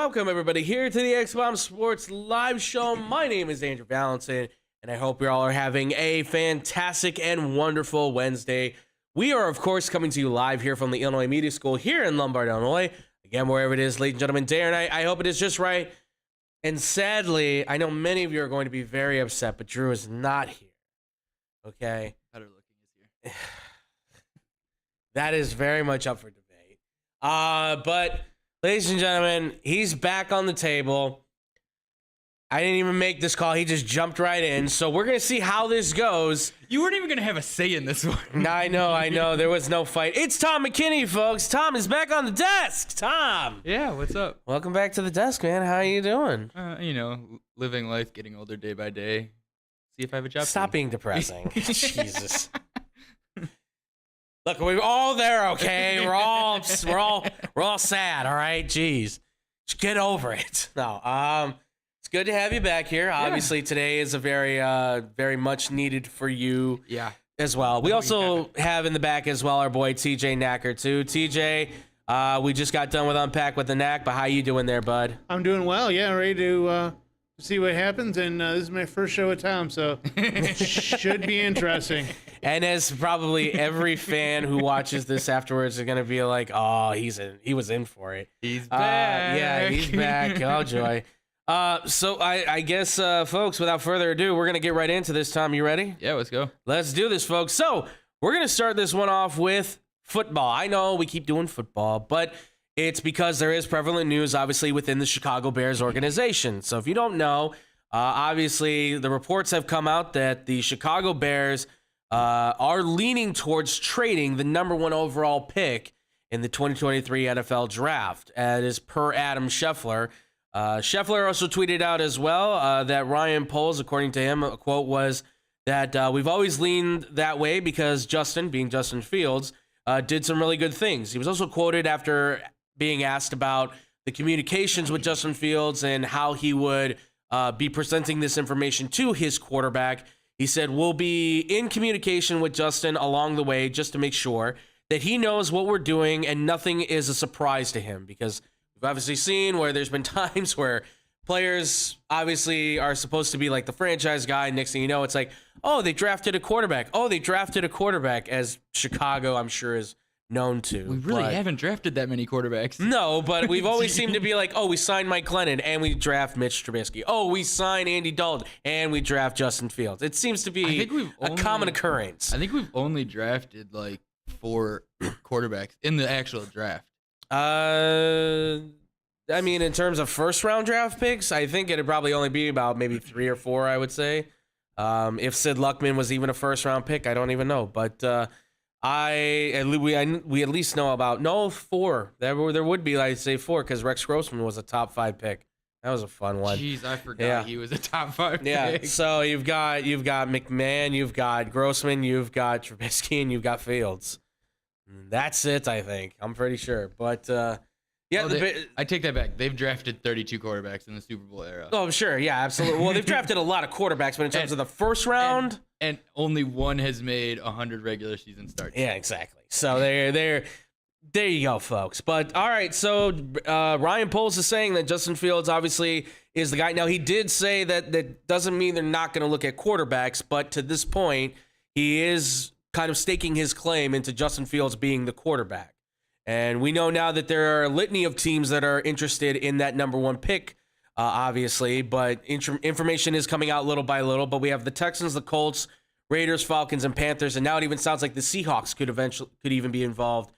welcome everybody here to the X-Bomb Sports Live Show. My name is Andrew Valentin, and I hope you all are having a fantastic and wonderful Wednesday. We are, of course, coming to you live here from the Illinois Media School here in Lombard, Illinois. Again, wherever it is, ladies and gentlemen, day or night, I hope it is just right. And sadly, I know many of you are going to be very upset, but Drew is not here. Okay? Better looking is here. That is very much up for debate. But, ladies and gentlemen, he's back on the table. I didn't even make this call. He just jumped right in. So we're going to see how this goes. You weren't even going to have a say in this one. I know. There was no fight. It's Tom McKinney, folks. Tom is back on the desk. Tom. Yeah, what's up? Welcome back to the desk, man. How are you doing? Living life, getting older day by day. See if I have a job. Stop being depressing. Jesus. Look, we're all there, okay? We're all sad, all right? Jeez. Just get over it. No, it's good to have you back here. Yeah. Obviously, today is a very much needed for you as well. We also have in the back as well our boy TJ Knacker, too. TJ, we just got done with Unpack with the Knack, but how you doing there, bud? I'm doing well, yeah. Ready to see what happens, and this is my first show with Tom, so it should be interesting. And as probably every fan who watches this afterwards is going to be like, oh, he was in for it. He's back. Yeah, he's back. Oh, joy. So I guess, folks, without further ado, we're going to get right into this. Tom, you ready? Yeah, let's go. Let's do this, folks. So we're going to start this one off with football. I know we keep doing football, but it's because there is prevalent news, obviously, within the Chicago Bears organization. So if you don't know, obviously, the reports have come out that the Chicago Bears are leaning towards trading the number 1 overall pick in the 2023 NFL Draft, as per Adam Scheffler. Scheffler also tweeted out as well that Ryan Poles, according to him, a quote was that we've always leaned that way because Justin, being Justin Fields, did some really good things. He was also quoted after being asked about the communications with Justin Fields and how he would be presenting this information to his quarterback. He said, we'll be in communication with Justin along the way just to make sure that he knows what we're doing and nothing is a surprise to him, because we've obviously seen where there's been times where players obviously are supposed to be like the franchise guy. Next thing you know, it's like, oh, they drafted a quarterback. As Chicago, I'm sure, is known to. We really haven't drafted that many quarterbacks. No, but we've always seemed to be like, oh, we signed Mike Glennon and we draft Mitch Trubisky. Oh, we sign Andy Dalton and we draft Justin Fields. It seems to be a common occurrence. I think we've only drafted like 4 quarterbacks in the actual draft. I mean, in terms of first-round draft picks, I think it'd probably only be about maybe 3 or 4, I would say. If Sid Luckman was even a first-round pick, I don't even know. But we at least know about 4. There would be, I'd say 4, because Rex Grossman was a top 5 pick. That was a fun one. Jeez, I forgot he was a top 5 pick. Yeah. So you've got McMahon, you've got Grossman, you've got Trubisky, and you've got Fields. That's it, I think. I'm pretty sure. But I take that back. They've drafted 32 quarterbacks in the Super Bowl era. Oh, sure. Yeah, absolutely. Well, they've drafted a lot of quarterbacks, but in terms of the first round, and only one has made 100 regular season starts. Yeah, exactly. So there you go, folks. But all right, so Ryan Poles is saying that Justin Fields obviously is the guy. Now, he did say that doesn't mean they're not going to look at quarterbacks, but to this point, he is kind of staking his claim into Justin Fields being the quarterback. And we know now that there are a litany of teams that are interested in that number 1 pick, obviously, but information is coming out little by little. But we have the Texans, the Colts, Raiders, Falcons, and Panthers, and now it even sounds like the Seahawks could even be involved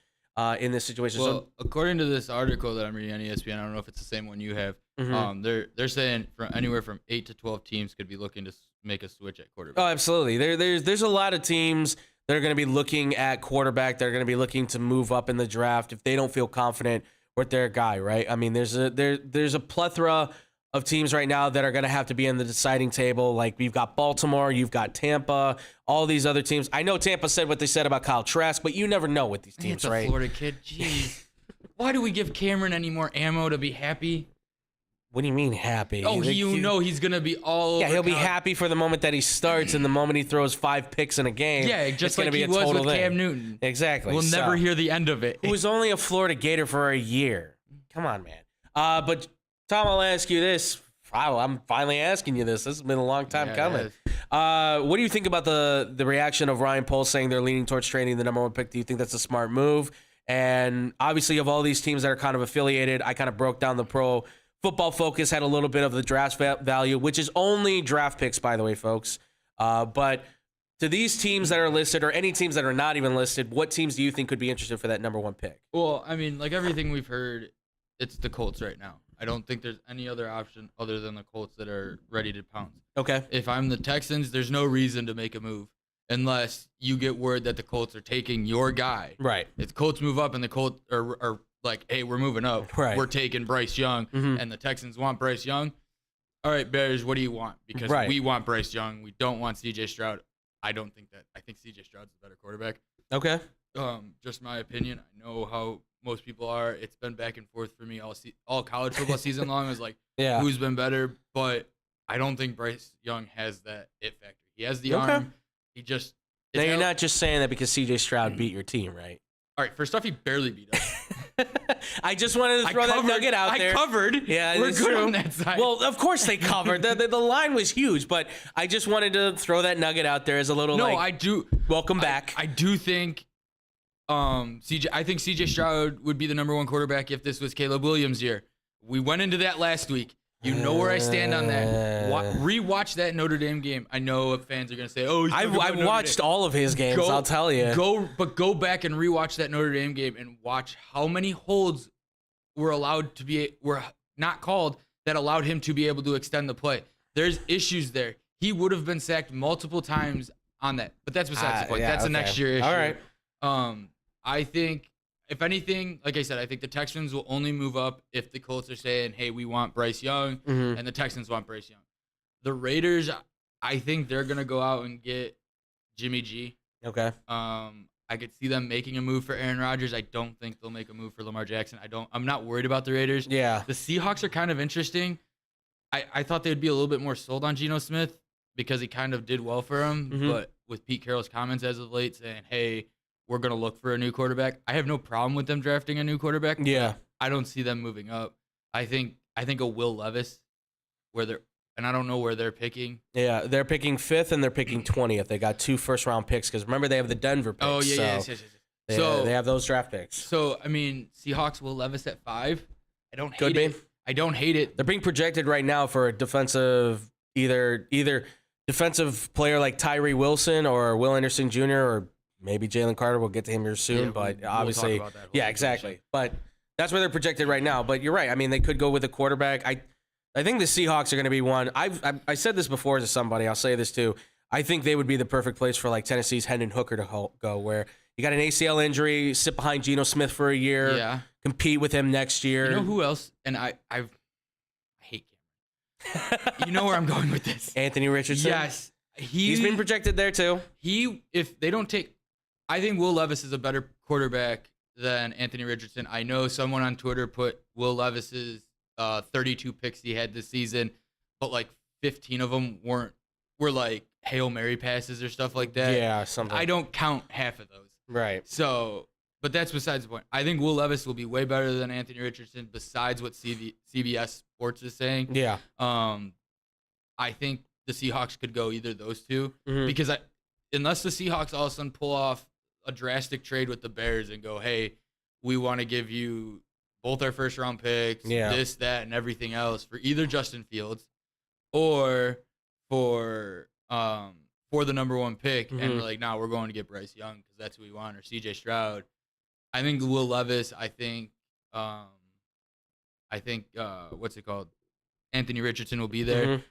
in this situation. Well, according to this article that I'm reading on ESPN, I don't know if it's the same one you have. Mm-hmm. They're saying anywhere from 8 to 12 teams could be looking to make a switch at quarterback. Oh, absolutely. There's a lot of teams that are going to be looking at quarterback. They're going to be looking to move up in the draft if they don't feel confident with their guy, right? I mean, there's a plethora of teams right now that are going to have to be in the deciding table. Like, we've got Baltimore, you've got Tampa, all these other teams. I know Tampa said what they said about Kyle Trask, but you never know with these teams, right? It's a Florida kid. Jeez. Why do we give Cameron any more ammo to be happy? What do you mean happy? Oh, he's going to be all over. Yeah, he'll be happy for the moment that he starts and the moment he throws 5 picks in a game. Yeah, just like he was with Cam Newton. Exactly. We'll never hear the end of it. Who was only a Florida Gator for a year. Come on, man. But Tom, I'll ask you this. Wow, I'm finally asking you this. This has been a long time coming. What do you think about the reaction of Ryan Poles saying they're leaning towards trading the number 1 pick? Do you think that's a smart move? And obviously, of all these teams that are kind of affiliated, I kind of broke down the Pro Football Focus, had a little bit of the draft value, which is only draft picks, by the way, folks. But to these teams that are listed, or any teams that are not even listed, what teams do you think could be interested for that number 1 pick? Well, I mean, like everything we've heard, it's the Colts right now. I don't think there's any other option other than the Colts that are ready to pounce. Okay. If I'm the Texans, there's no reason to make a move unless you get word that the Colts are taking your guy. Right. If the Colts move up and the Colts are like, hey, we're moving up. Right. We're taking Bryce Young, and the Texans want Bryce Young. All right, Bears, what do you want? Because we want Bryce Young. We don't want C.J. Stroud. I don't think that. I think C.J. Stroud's a better quarterback. Okay. Just my opinion. I know how most people are. It's been back and forth for me all college football season long. It was like, who's been better? But I don't think Bryce Young has that it factor. He has the arm. He just. Now, you're not just saying that because C.J. Stroud beat your team, right? All right. First off, he barely beat us. I just wanted to throw that nugget out there. I covered. Yeah, we're it's good true. on that side. Well, of course they covered. The line was huge, but I just wanted to throw that nugget out there as a little I do. Welcome back. I do think I think CJ Stroud would be the number 1 quarterback if this was Caleb Williams' year. We went into that last week. You know where I stand on that. Rewatch that Notre Dame game. I know fans are gonna say, "Oh, I've watched all of his games." I'll tell you. Go back and rewatch that Notre Dame game and watch how many holds were not called that allowed him to be able to extend the play. There's issues there. He would have been sacked multiple times on that, but that's besides the point. That's a next year issue. All right. I think, if anything, like I said, I think the Texans will only move up if the Colts are saying, hey, we want Bryce Young, and the Texans want Bryce Young. The Raiders, I think they're going to go out and get Jimmy G. Okay. I could see them making a move for Aaron Rodgers. I don't think they'll make a move for Lamar Jackson. I'm not worried about the Raiders. Yeah. The Seahawks are kind of interesting. I thought they would be a little bit more sold on Geno Smith because he kind of did well for him, but with Pete Carroll's comments as of late saying, hey, we're going to look for a new quarterback. I have no problem with them drafting a new quarterback. Yeah. I don't see them moving up. I think a Will Levis, and I don't know where they're picking. Yeah, they're picking 5th and they're picking 20th. They got 2 first-round picks because remember they have the Denver picks. Oh, yeah, so yes. They have those draft picks. So, I mean, Seahawks Will Levis at 5. I don't hate Could be. it. I don't hate it. They're being projected right now for a defensive, either defensive player like Tyree Wilson or Will Anderson Jr. or maybe Jalen Carter. We'll get to him here soon, but obviously, we'll talk about that exactly. But that's where they're projected right now. But you're right. I mean, they could go with a quarterback. I think the Seahawks are going to be one. I said this before to somebody. I'll say this too. I think they would be the perfect place for like Tennessee's Hendon Hooker to go, where you got an ACL injury, sit behind Geno Smith for a year, compete with him next year. You know who else? And I hate Cameron. You know where I'm going with this. Anthony Richardson. Yes, he's been projected there too. If they don't take. I think Will Levis is a better quarterback than Anthony Richardson. I know someone on Twitter put Will Levis's 32 picks he had this season, but like 15 of them were like Hail Mary passes or stuff like that. Yeah, something. I don't count half of those. Right. So, but that's besides the point. I think Will Levis will be way better than Anthony Richardson besides what CBS Sports is saying. Yeah. I think the Seahawks could go either of those two because unless the Seahawks all of a sudden pull off a drastic trade with the Bears and go, hey, we want to give you both our first round picks, this, that, and everything else for either Justin Fields or for the number 1 pick, and we're like, we're going to get Bryce Young because that's who we want, or CJ Stroud. I think Will Levis. I think what's it called? Anthony Richardson will be there.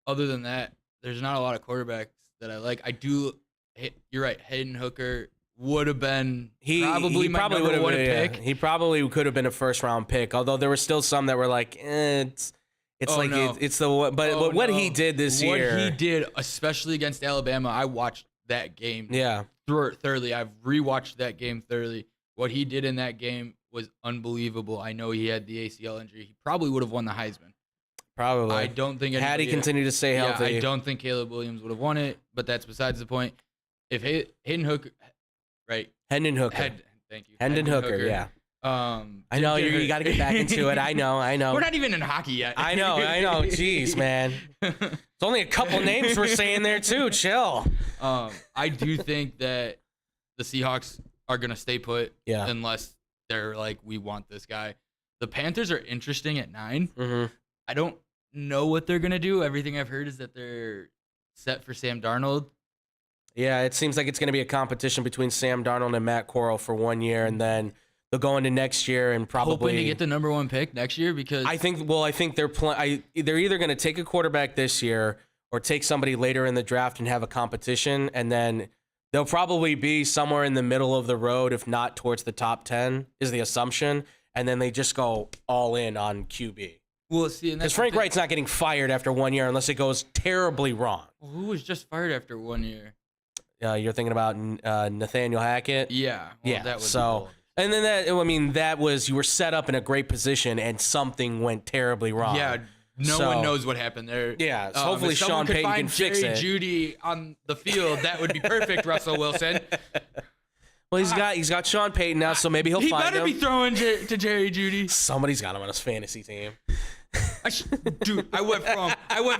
Other than that, there's not a lot of quarterbacks that I like. You're right. Hendon Hooker would have been probably my number 1 pick. He probably could have been a first-round pick, although there were still some that were like, it's the one. But what he did this year. What he did, especially against Alabama, I watched that game thoroughly. I've rewatched that game thoroughly. What he did in that game was unbelievable. I know he had the ACL injury. He probably would have won the Heisman. Probably. I don't think had he continued to stay healthy. I don't think Caleb Williams would have won it, but that's besides the point. If Hendon Hooker, right? Hendon Hooker. Thank you. Hendon Hooker, yeah. I know you got to get back into it. I know. We're not even in hockey yet. I know. Jeez, man. It's only a couple names we're saying there too. Chill. I do think that the Seahawks are gonna stay put, unless they're like, we want this guy. The Panthers are interesting at 9. Mm-hmm. I don't know what they're gonna do. Everything I've heard is that they're set for Sam Darnold. Yeah, it seems like it's going to be a competition between Sam Darnold and Matt Corral for 1 year, and then they'll go into next year and probably hoping to get the number 1 pick next year, because I think they're they're either going to take a quarterback this year or take somebody later in the draft and have a competition, and then they'll probably be somewhere in the middle of the road, if not towards the top 10, is the assumption, and then they just go all in on QB. We'll see. Because Frank Wright's not getting fired after 1 year unless it goes terribly wrong. Well, who was just fired after 1 year? You're thinking about Nathaniel Hackett? Yeah. Well, that was so. And then that was, you were set up in a great position and something went terribly wrong. Yeah, no one knows what happened there. Yeah, so hopefully Sean Payton can fix Jerry it. Jeudy on the field, that would be perfect, Russell Wilson. Well, he's got Sean Payton now, so maybe he'll find him. He better be throwing to Jerry Jeudy. Somebody's got him on his fantasy team. Dude, I went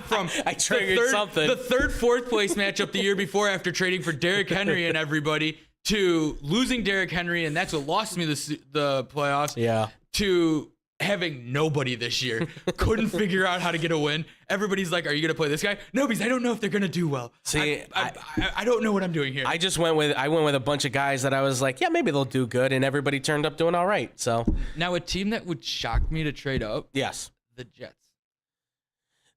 from I triggered the third, fourth place matchup the year before after trading for Derrick Henry and everybody, to losing Derrick Henry, and that's what lost me the playoffs. Yeah. To having nobody this year. Couldn't figure out how to get a win. Everybody's like, are you going to play this guy? No, because I don't know if they're going to do well. See, I don't know what I'm doing here. I went with a bunch of guys that I was like, yeah, maybe they'll do good, and everybody turned up doing all right. So now a team that would shock me to trade up. Yes. The Jets.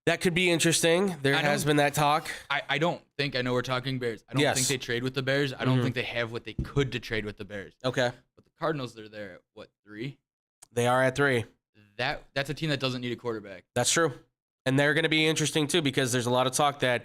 That could be interesting. There has been that talk. I don't think, I know we're talking Bears. I don't think they trade with the Bears. I don't think they have what they could to trade with the Bears. Okay. But the Cardinals are there at what, 3? They are at 3. That's a team that doesn't need a quarterback. That's true. And they're going to be interesting too, because there's a lot of talk that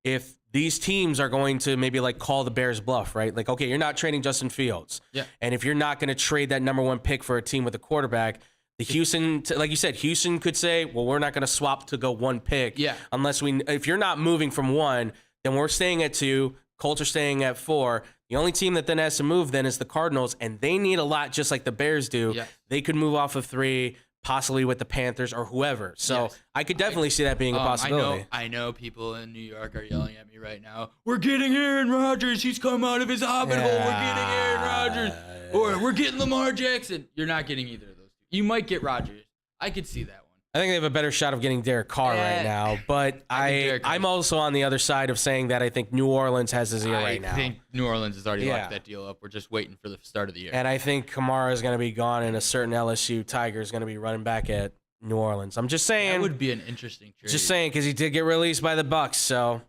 if these teams are going to maybe like call the Bears bluff, right? Like, okay, you're not trading Justin Fields. Yeah. And if you're not going to trade that number 1 pick for a team with a quarterback, Houston, like you said, Houston could say, well, we're not going to swap to go 1 pick. Yeah. Unless if you're not moving from 1, then we're staying at 2. Colts are staying at 4. The only team that then has to move then is the Cardinals, and they need a lot just like the Bears do. Yeah. They could move off of 3, possibly with the Panthers or whoever. So I could definitely see that being a possibility. I know people in New York are yelling at me right now. We're getting Aaron Rodgers. He's come out of his hobbit hole. We're getting Aaron Rodgers. Or we're getting Lamar Jackson. You're not getting either of those two. You might get Rodgers. I could see that one. I think they have a better shot of getting Derek Carr right now, but I'm also on the other side of saying that I think New Orleans has his ear right now. I think New Orleans has already locked that deal up. We're just waiting for the start of the year. And I think Kamara is going to be gone, and a certain LSU Tiger is going to be running back at New Orleans. I'm just saying. That would be an interesting trade. Just saying, because he did get released by the Bucks, so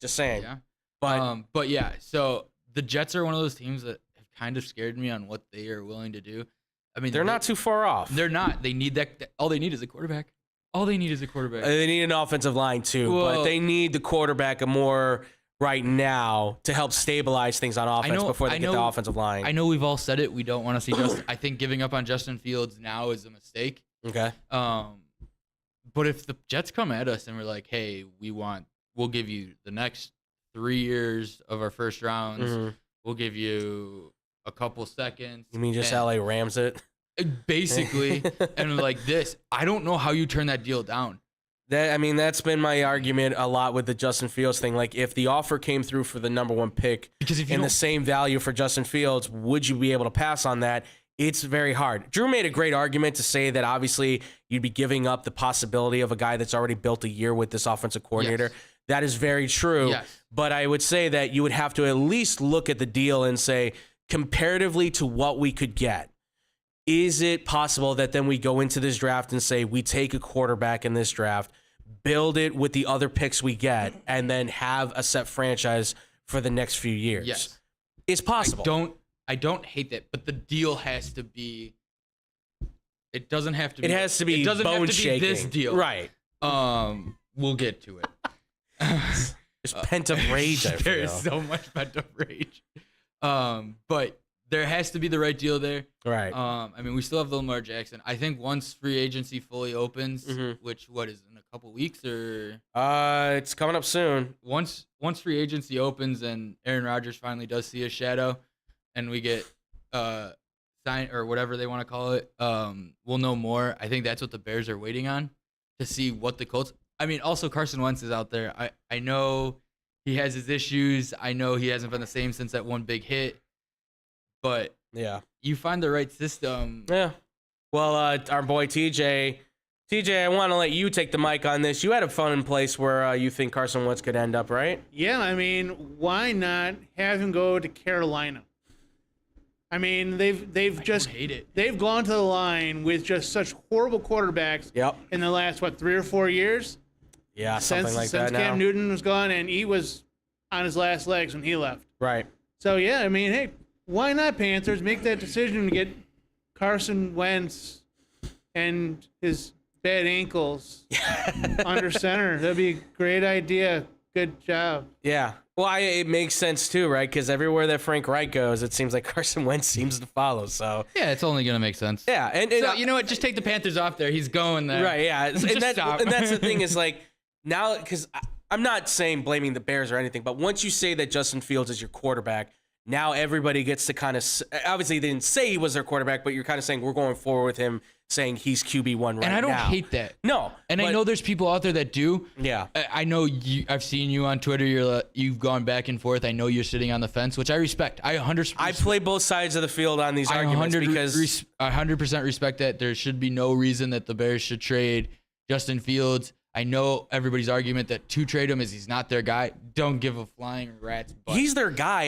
just saying. Yeah. But yeah, so the Jets are one of those teams that have kind of scared me on what they are willing to do. I mean, they're not too far off. They're not. They need that. All they need is a quarterback. They need an offensive line too, but they need the quarterback more right now to help stabilize things on offense before they get the offensive line. I know we've all said it. We don't want to see Justin. I think giving up on Justin Fields now is a mistake. Okay. But if the Jets come at us and we're like, hey, we'll give you the next 3 years of our first rounds. Mm-hmm. We'll give you a couple seconds. You mean just LA Rams it? Basically, and like this, I don't know how you turn that deal down. That's been my argument a lot with the Justin Fields thing. Like, if the offer came through for the number 1 pick and the same value for Justin Fields, would you be able to pass on that? It's very hard. Drew made a great argument to say that obviously you'd be giving up the possibility of a guy that's already built a year with this offensive coordinator. Yes. That is very true. Yes. But I would say that you would have to at least look at the deal and say, comparatively to what we could get, is it possible that then we go into this draft and say we take a quarterback in this draft, build it with the other picks we get, and then have a set franchise for the next few years? Yes. It's possible. I don't hate that, but the deal has to be. It doesn't have to be. It has to be bone shaking. This deal, right? We'll get to it. There's pent up rage. There is so much pent up rage. But there has to be the right deal there. Right. We still have the Lamar Jackson. I think once free agency fully opens, which is in a couple weeks or it's coming up soon. Once free agency opens and Aaron Rodgers finally does see a shadow, and we get sign or whatever they want to call it, we'll know more. I think that's what the Bears are waiting on to see what the Colts. I mean, also Carson Wentz is out there. I know he has his issues. I know he hasn't been the same since that one big hit. But yeah, you find the right system. Yeah. Well, our boy TJ, I want to let you take the mic on this. You had a fun place where you think Carson Wentz could end up, right? Yeah, I mean, why not have him go to Carolina? I mean, they've just hate it. They've gone to the line with just such horrible quarterbacks. Yep. In the last 3 or 4 years. Yeah, something like that. Since Cam Newton was gone, and he was on his last legs when he left. Right. So yeah, I mean, hey, why not Panthers make that decision to get Carson Wentz and his bad ankles under center? That'd be a great idea. Good job. Yeah. Well, it makes sense too, right? Because everywhere that Frank Reich goes, it seems like Carson Wentz seems to follow. So yeah, it's only gonna make sense. Yeah, and so, you know what? Just take the Panthers off there. He's going there. Right. Yeah. And that's the thing is like now because I'm not saying blaming the Bears or anything, but once you say that Justin Fields is your quarterback, now everybody gets to kind of obviously they didn't say he was their quarterback, but you're kind of saying we're going forward with him saying he's QB1 right now. And I don't hate that. No. And I know there's people out there that do. Yeah. I know you. I've seen you on Twitter. You've gone back and forth. I know you're sitting on the fence, which I respect. I play both sides of the field on these arguments because I 100% respect that. There should be no reason that the Bears should trade Justin Fields. I know everybody's argument that to trade him is he's not their guy. Don't give a flying rat's butt. He's their guy.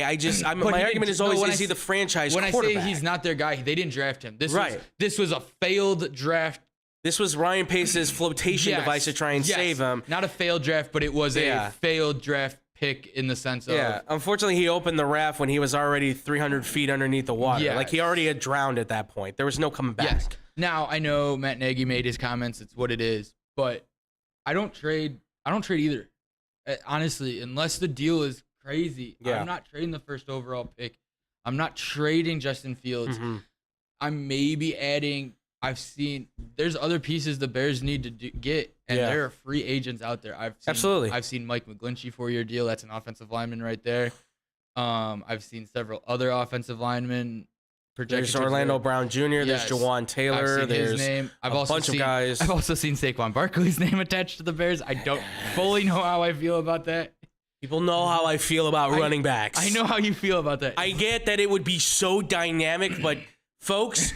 My argument is always, is he the franchise quarterback? When I say he's not their guy, they didn't draft him. This was a failed draft. This was Ryan Pace's flotation device to try and save him. Not a failed draft, but it was a failed draft pick in the sense of... Yeah, unfortunately, he opened the raft when he was already 300 feet underneath the water. Yes. Like, he already had drowned at that point. There was no coming back. Yes. Now, I know Matt Nagy made his comments. It's what it is. But I don't trade either. Honestly, unless the deal is crazy. Yeah. I'm not trading the first overall pick. I'm not trading Justin Fields. Mm-hmm. I'm maybe adding... there's other pieces the Bears need to get, and there are free agents out there. I've seen Mike McGlinchey 4-year deal. That's an offensive lineman right there. I've seen several other offensive linemen. There's Orlando Brown Jr. There's Jawan Taylor. There's his name. a bunch of guys. I've also seen Saquon Barkley's name attached to the Bears. I don't fully know how I feel about that. People know how I feel about running backs. I know how you feel about that. I get that it would be so dynamic, but folks...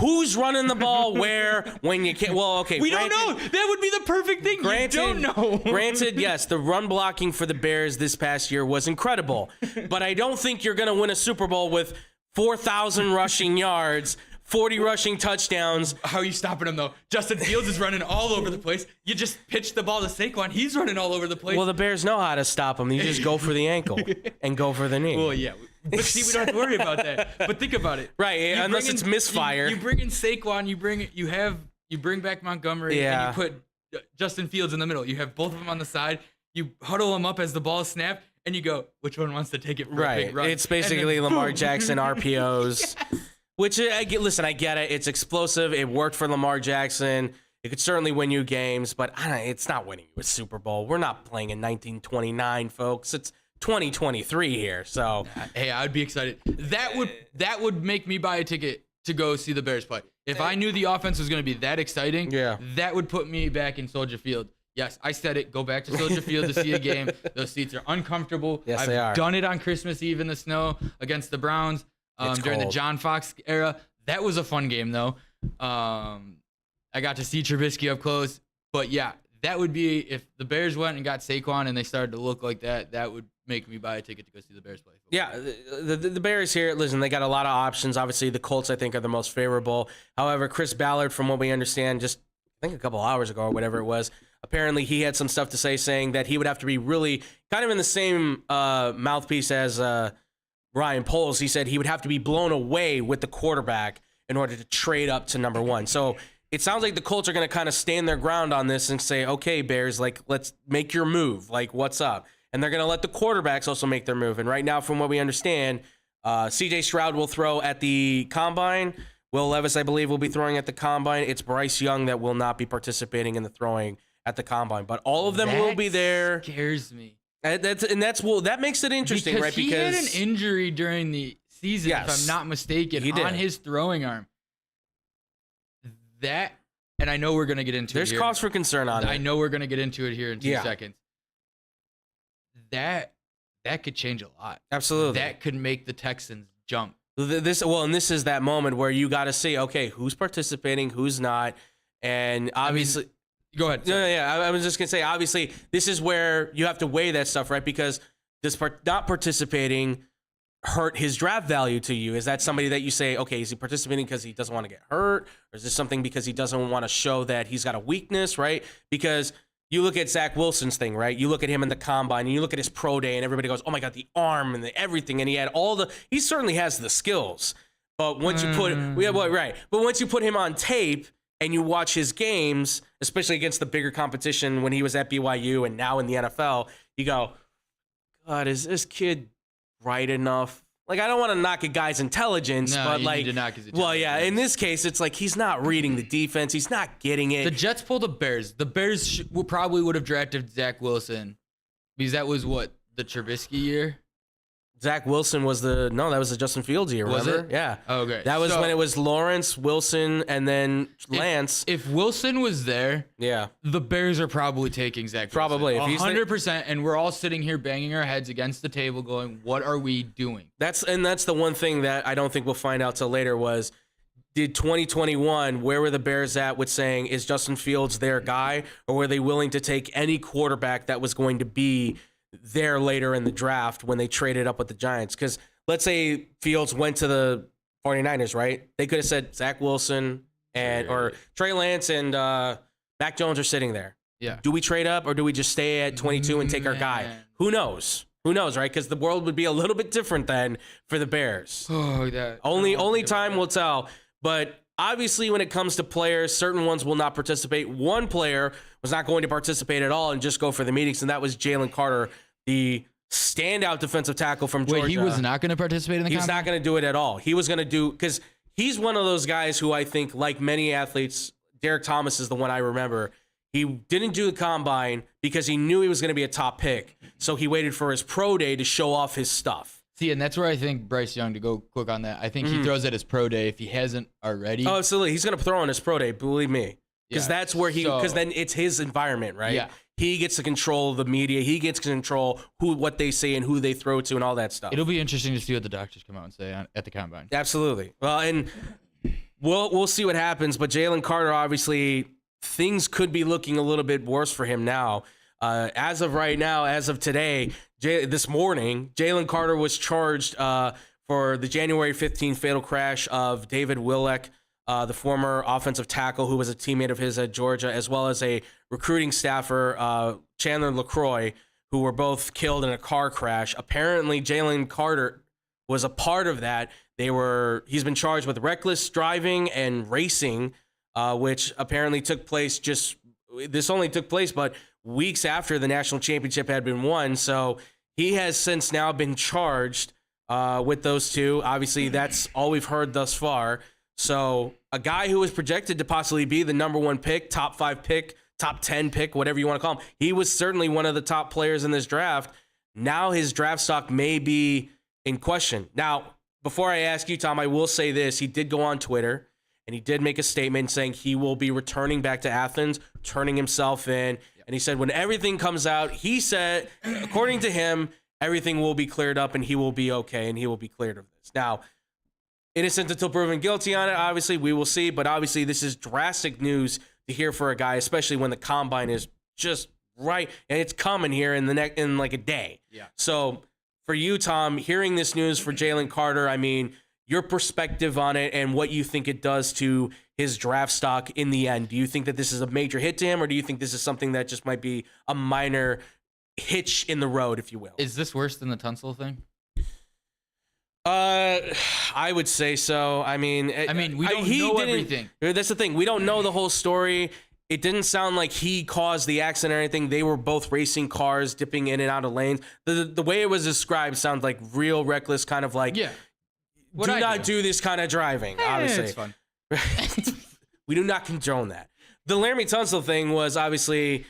Who's running the ball where when you can't? Well, okay. We don't know. That would be the perfect thing. You don't know. Granted, yes, the run blocking for the Bears this past year was incredible. But I don't think you're going to win a Super Bowl with 4,000 rushing yards, 40 rushing touchdowns. How are you stopping him, though? Justin Fields is running all over the place. You just pitch the ball to Saquon. He's running all over the place. Well, the Bears know how to stop him. You just go for the ankle and go for the knee. Well, yeah. But see, we don't have to worry about that. But think about it. Right, unless it's misfire. You bring in Saquon, you bring back Montgomery, and you put Justin Fields in the middle. You have both of them on the side. You huddle them up as the ball is snapped, and you go, which one wants to take it for a big run? It's basically Lamar Jackson RPOs. Yes. Which, I get it. It's explosive. It worked for Lamar Jackson. It could certainly win you games, but it's not winning you a Super Bowl. We're not playing in 1929, folks. It's 2023 here, so hey, I'd be excited. That would make me buy a ticket to go see the Bears play. If I knew the offense was going to be that exciting, that would put me back in Soldier Field. Yes, I said it. Go back to Soldier Field to see a game. Those seats are uncomfortable. Yes, they are. I've done it on Christmas Eve in the snow against the Browns during the John Fox era. That was a fun game, though. I got to see Trubisky up close. But, yeah, that would be if the Bears went and got Saquon and they started to look like that, that would make me buy a ticket to go see the Bears play. Yeah, the Bears here, listen, they got a lot of options. Obviously, the Colts, I think, are the most favorable. However, Chris Ballard, from what we understand, just I think a couple hours ago or whatever it was, apparently he had some stuff to say saying that he would have to be really kind of in the same mouthpiece as Ryan Poles. He said he would have to be blown away with the quarterback in order to trade up to number one. So it sounds like the Colts are going to kind of stand their ground on this and say, okay, Bears, like, let's make your move. Like, what's up? And they're going to let the quarterbacks also make their move. And right now, from what we understand, C.J. Stroud will throw at the Combine. Will Levis, I believe, will be throwing at the Combine. It's Bryce Young that will not be participating in the throwing at the Combine. But all of them will be there. Scares me. That makes it interesting, because right? He had an injury during the season, if I'm not mistaken, on his throwing arm. That, and I know we're going to get into There's it here. cause for concern on it. I know we're going to get into it here in 2 seconds. That could change a lot. Absolutely. That could make the Texans jump. And this is that moment where you got to see, okay, who's participating, who's not, and obviously. Go ahead. Yeah. I was just gonna say, obviously, this is where you have to weigh that stuff, right? Because does not participating hurt his draft value to you? Is that somebody that you say, okay, is he participating because he doesn't want to get hurt, or is this something because he doesn't want to show that he's got a weakness, right? Because you look at Zach Wilson's thing, right? You look at him in the combine, and you look at his pro day, and everybody goes, "Oh my God, the arm and the everything," and he certainly has the skills. But once you put, But once you put him on tape and you watch his games, especially against the bigger competition when he was at BYU and now in the NFL, you go, God, is this kid right enough? Like, I don't want to knock a guy's intelligence, but you need to knock his intelligence. Well, yeah, in this case, it's like he's not reading the defense. He's not getting it. The Jets pulled the Bears. The Bears probably would have drafted Zach Wilson because that was what, the Trubisky year? Zach Wilson was that was the Justin Fields year, remember? Was it? Yeah. Oh, okay. That was when it was Lawrence, Wilson, and then Lance. If Wilson was there, yeah, the Bears are probably taking Zach Wilson. Probably. If he's 100%, and we're all sitting here banging our heads against the table going, what are we doing? That's the one thing that I don't think we'll find out till later was, did 2021, where were the Bears at with saying, is Justin Fields their guy, or were they willing to take any quarterback that was going to be there later in the draft when they traded up with the Giants? Because let's say Fields went to the 49ers, right? They could have said Zach Wilson or Trey Lance and Mac Jones are sitting there. Yeah. Do we trade up, or do we just stay at 22 and take our guy? Who knows? Who knows, right? Because the world would be a little bit different then for the Bears. Only time will tell. But obviously, when it comes to players, certain ones will not participate. One player was not going to participate at all and just go for the meetings, and that was Jalen Carter, the standout defensive tackle from Georgia. Wait, he was not going to participate in the combine? He's not going to do it at all. He was going to do, because he's one of those guys who I think, like many athletes, Derek Thomas is the one I remember. He didn't do the combine because he knew he was going to be a top pick, so he waited for his pro day to show off his stuff. See, and that's where I think Bryce Young, to go quick on that, I think he throws at his pro day if he hasn't already. Oh, absolutely. He's going to throw on his pro day, believe me. Because that's where because then it's his environment, right? Yeah. He gets to control the media. He gets to control what they say and who they throw to and all that stuff. It'll be interesting to see what the doctors come out and say at the combine. Absolutely. Well, and we'll see what happens. But Jalen Carter, obviously, things could be looking a little bit worse for him now. As of right now, as of today, this morning, Jalen Carter was charged for the January 15th fatal crash of David Willeck, the former offensive tackle who was a teammate of his at Georgia, as well as a recruiting staffer, Chandler LaCroix, who were both killed in a car crash. Apparently, Jalen Carter was a part of that. He's been charged with reckless driving and racing, which apparently took place this only took place, but weeks after the national championship had been won. So he has since now been charged with those two. Obviously, that's all we've heard thus far. So a guy who was projected to possibly be the number 1 pick, top 5 pick, top 10 pick, whatever you want to call him, he was certainly one of the top players in this draft. Now his draft stock may be in question. Now, before I ask you, Tom, I will say this. He did go on Twitter, and he did make a statement saying he will be returning back to Athens, turning himself in. And he said when everything comes out, he said, according to him, everything will be cleared up and he will be okay and he will be cleared of this. Now, innocent until proven guilty on it, obviously, we will see. But obviously, this is drastic news to hear for a guy, especially when the combine is just right. And it's coming here in like a day. Yeah. So for you, Tom, hearing this news for Jalen Carter, I mean, your perspective on it and what you think it does to his draft stock in the end. Do you think that this is a major hit to him, or do you think this is something that just might be a minor hitch in the road, if you will? Is this worse than the Tunsil thing? I would say so. I mean, we don't know everything. That's the thing. We don't know the whole story. It didn't sound like he caused the accident or anything. They were both racing cars, dipping in and out of lanes. The way it was described sounds like real reckless, kind of like, yeah. Do not do this kind of driving, obviously. It's fun. We do not condone that. The Laramie Tunsil thing was obviously,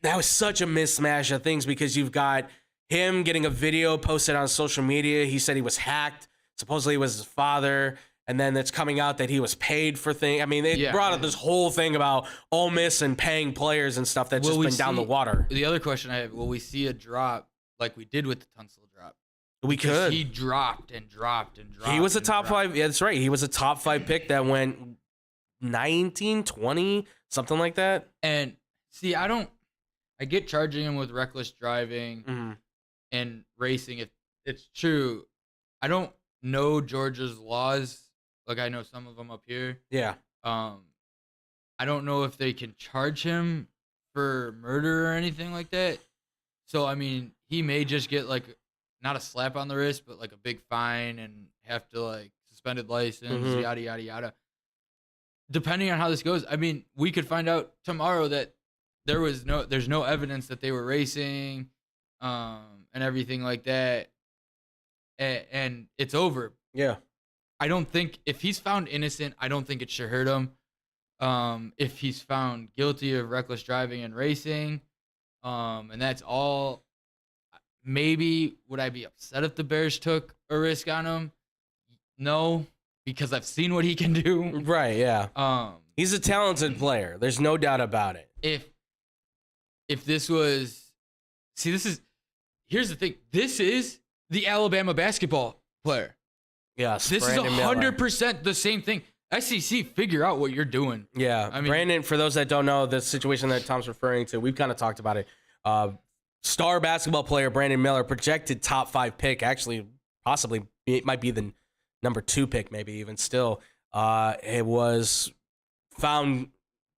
that was such a mismatch of things because you've got him getting a video posted on social media. He said he was hacked. supposedly it was his father. And then it's coming out that he was paid for things. I mean, it brought up this whole thing about Ole Miss and paying players and stuff that's just been down the water. The other question I have, will we see a drop like we did with the Tunsil drop? We could. He dropped and dropped and dropped. He was a top 5. Yeah, that's right. He was a top 5 pick that went 19, 20, something like that. And see, I get charging him with reckless driving and racing. If it's true, I don't know Georgia's laws. Like, I know some of them up here. Yeah. I don't know if they can charge him for murder or anything like that. So, I mean, he may just get, like, not a slap on the wrist, but, like, a big fine and have to, like, suspended license, yada, yada, yada. Depending on how this goes, I mean, we could find out tomorrow that there's no evidence that they were racing and everything like that. And it's over. Yeah. I don't think if he's found innocent, I don't think it should hurt him. If he's found guilty of reckless driving and racing, and that's all, maybe would I be upset if the Bears took a risk on him? No, because I've seen what he can do. Right, yeah. He's a talented player. There's no doubt about it. If this was, here's the thing. This is the Alabama basketball player. Yes, this Brandon is 100% the same thing. SEC, figure out what you're doing. Yeah, I mean, Brandon, for those that don't know, the situation that Tom's referring to, we've kind of talked about it. Star basketball player Brandon Miller, projected top 5 pick, actually, possibly, it might be the number 2 pick, maybe even still. It was found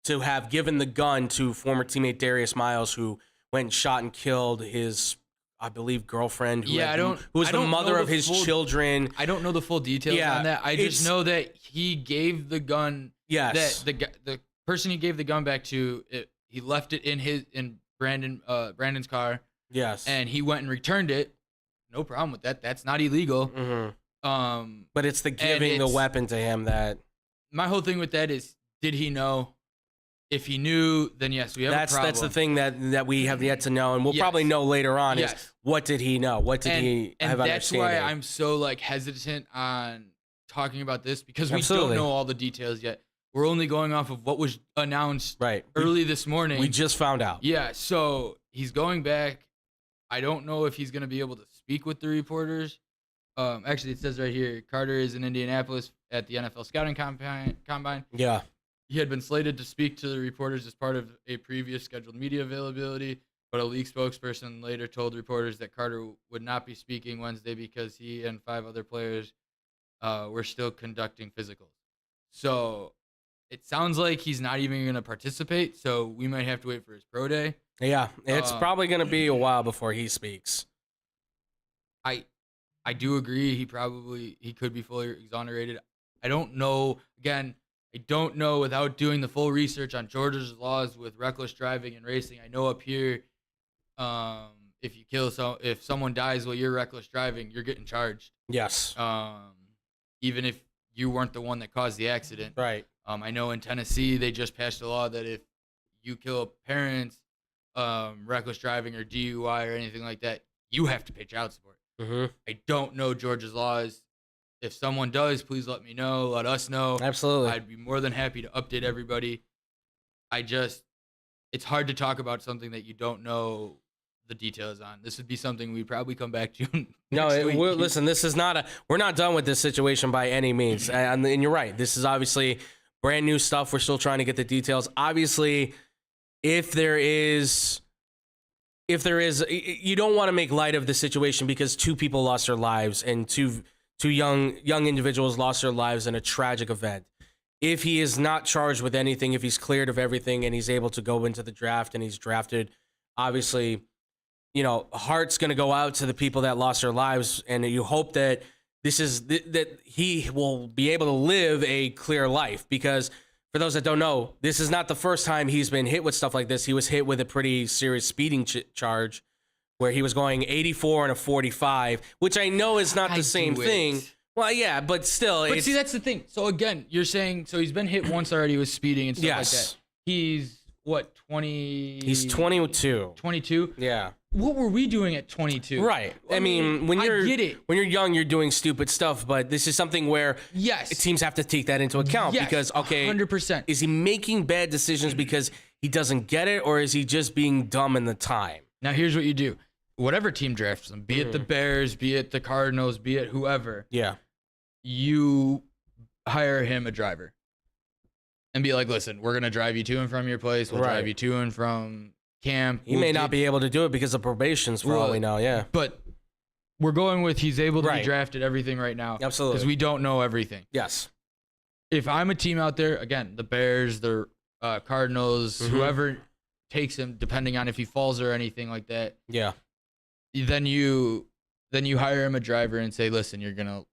to have given the gun to former teammate Darius Miles, who went and shot and killed his, I believe, girlfriend, who was the mother of his children. I don't know the full details on that. I just know that he gave the gun. Yes. That the person he gave the gun back to, he left it in Brandon's car. Yes. And he went and returned it. No problem with that. That's not illegal. But it's the giving the weapon to him that. My whole thing with that is, did he know? If he knew, then yes, we have a problem. That's the thing that we have yet to know, and we'll probably know later on. Is what did he know? What did he have understanding? And that's why I'm so hesitant on talking about this, because we don't know all the details yet. We're only going off of what was announced early this morning. We just found out. Yeah, so he's going back. I don't know if he's going to be able to speak with the reporters. Actually, it says right here, Carter is in Indianapolis at the NFL Scouting Combine. Yeah. He had been slated to speak to the reporters as part of a previous scheduled media availability, but a league spokesperson later told reporters that Carter would not be speaking Wednesday because he and 5 other players were still conducting physicals. So it sounds like he's not even going to participate, so we might have to wait for his pro day. Yeah, it's probably going to be a while before he speaks. I do agree he could be fully exonerated. I don't know, again, I don't know without doing the full research on Georgia's laws with reckless driving and racing. I know up here, if someone dies while you're reckless driving, you're getting charged. Yes. Even if you weren't the one that caused the accident. Right. I know in Tennessee they just passed a law that if you kill parents, reckless driving or DUI or anything like that, you have to pay child support. I don't know Georgia's laws. If someone does, please let me know. Let us know. Absolutely. I'd be more than happy to update everybody. It's hard to talk about something that you don't know the details on. This would be something we'd probably come back to. Listen, this is we're not done with this situation by any means. And you're right. This is obviously brand new stuff. We're still trying to get the details. Obviously, if there is, you don't want to make light of the situation because 2 people lost their lives and two young individuals lost their lives in a tragic event. If he is not charged with anything, if he's cleared of everything and he's able to go into the draft and he's drafted, obviously, heart's going to go out to the people that lost their lives, and you hope that that he will be able to live a clear life, because for those that don't know, this is not the first time he's been hit with stuff like this. He was hit with a pretty serious speeding charge where he was going 84 and a 45, which I know is not the same thing. Well, yeah, but still. But see, that's the thing. So again, you're saying, so he's been hit once already with speeding and stuff like that. He's what, 20? He's 22. 22? Yeah. what were we doing at 22? Right. I mean, when I get it. when you're young, you're doing stupid stuff, but this is something where Yes. teams have to take that into account Yes, because, okay, 100%. is he making bad decisions because he doesn't get it, or is he just being dumb in the time? Now, here's what you do. Whatever team drafts them, be it the Bears, be it the Cardinals, be it whoever, Yeah. you hire him a driver and be like, listen, we're going to drive you to and from your place. We'll Right. drive you to and from camp. He may not be able to do it because of probations for all we know, yeah. But we're going with he's able to Right. be drafted, everything right now. Absolutely. Because we don't know everything. Yes. If I'm a team out there, again, the Bears, the Cardinals, whoever takes him, depending on if he falls or anything like that, Yeah. then you hire him a driver and say, listen, you're gonna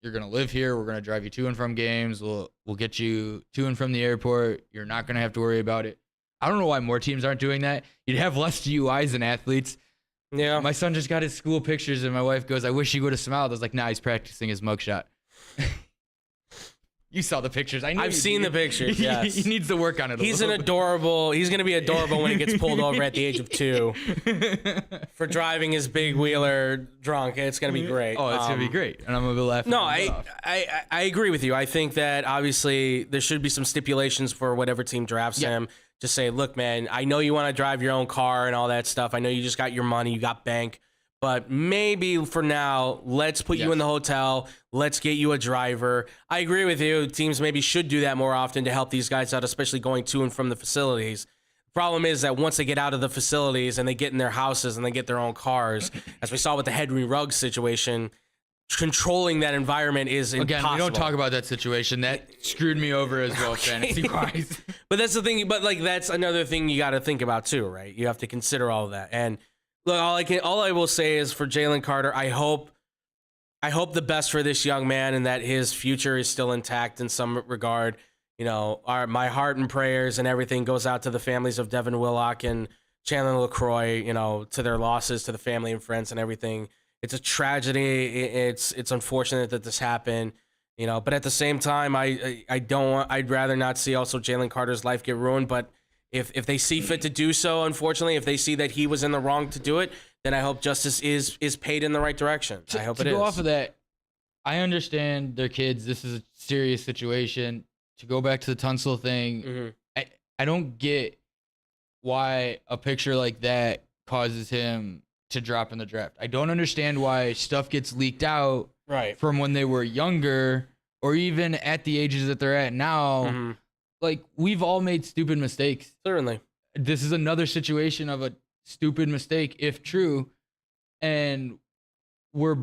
live here. We're gonna drive you to and from games. We'll get you to and from the airport. You're not gonna have to worry about it. I don't know why more teams aren't doing that. You'd have less DUIs than athletes. Yeah. My son just got his school pictures, and my wife goes, I wish he would have smiled. I was like, nah, he's practicing his mugshot. You saw the pictures. I know I've seen the pictures, yes. He needs to work on it a He's little an adorable. He's going to be adorable when he gets pulled over at the age of 2 for driving his big wheeler drunk. It's going to be great. Oh, it's going to be great. And I'm going to be laughing. No, my butt off. I agree with you. I think that obviously there should be some stipulations for whatever team drafts him. Just say, look, man, I know you want to drive your own car and all that stuff. I know you just got your money, you got bank. But maybe for now, let's put you in the hotel. Let's get you a driver. I agree with you. Teams maybe should do that more often to help these guys out, especially going to and from the facilities. The problem is that once they get out of the facilities and they get in their houses and they get their own cars, as we saw with the Henry Ruggs situation, controlling that environment is impossible. Again, we don't talk about that situation. That screwed me over as well, fantasy-wise. But that's the thing. But like that's another thing you got to think about too, right? You have to consider all of that. And look, all I will say is for Jalen Carter, I hope the best for this young man and that his future is still intact in some regard. You know, my heart and prayers and everything goes out to the families of Devin Willock and Chandler LaCroix, you know, to their losses, to the family and friends and everything. It's a tragedy. It's unfortunate that this happened, you know, but at the same time, I'd rather not see also Jalen Carter's life get ruined, but if they see fit to do so, unfortunately, if they see that he was in the wrong to do it, then I hope justice is paid in the right direction. I hope it is. To go off of that, I understand their kids. This is a serious situation. To go back to the Tunsil thing, I don't get why a picture like that causes him to drop in the draft. I don't understand why stuff gets leaked out from when they were younger or even at the ages that they're at now. Like, we've all made stupid mistakes. Certainly. This is another situation of a stupid mistake, if true, and we're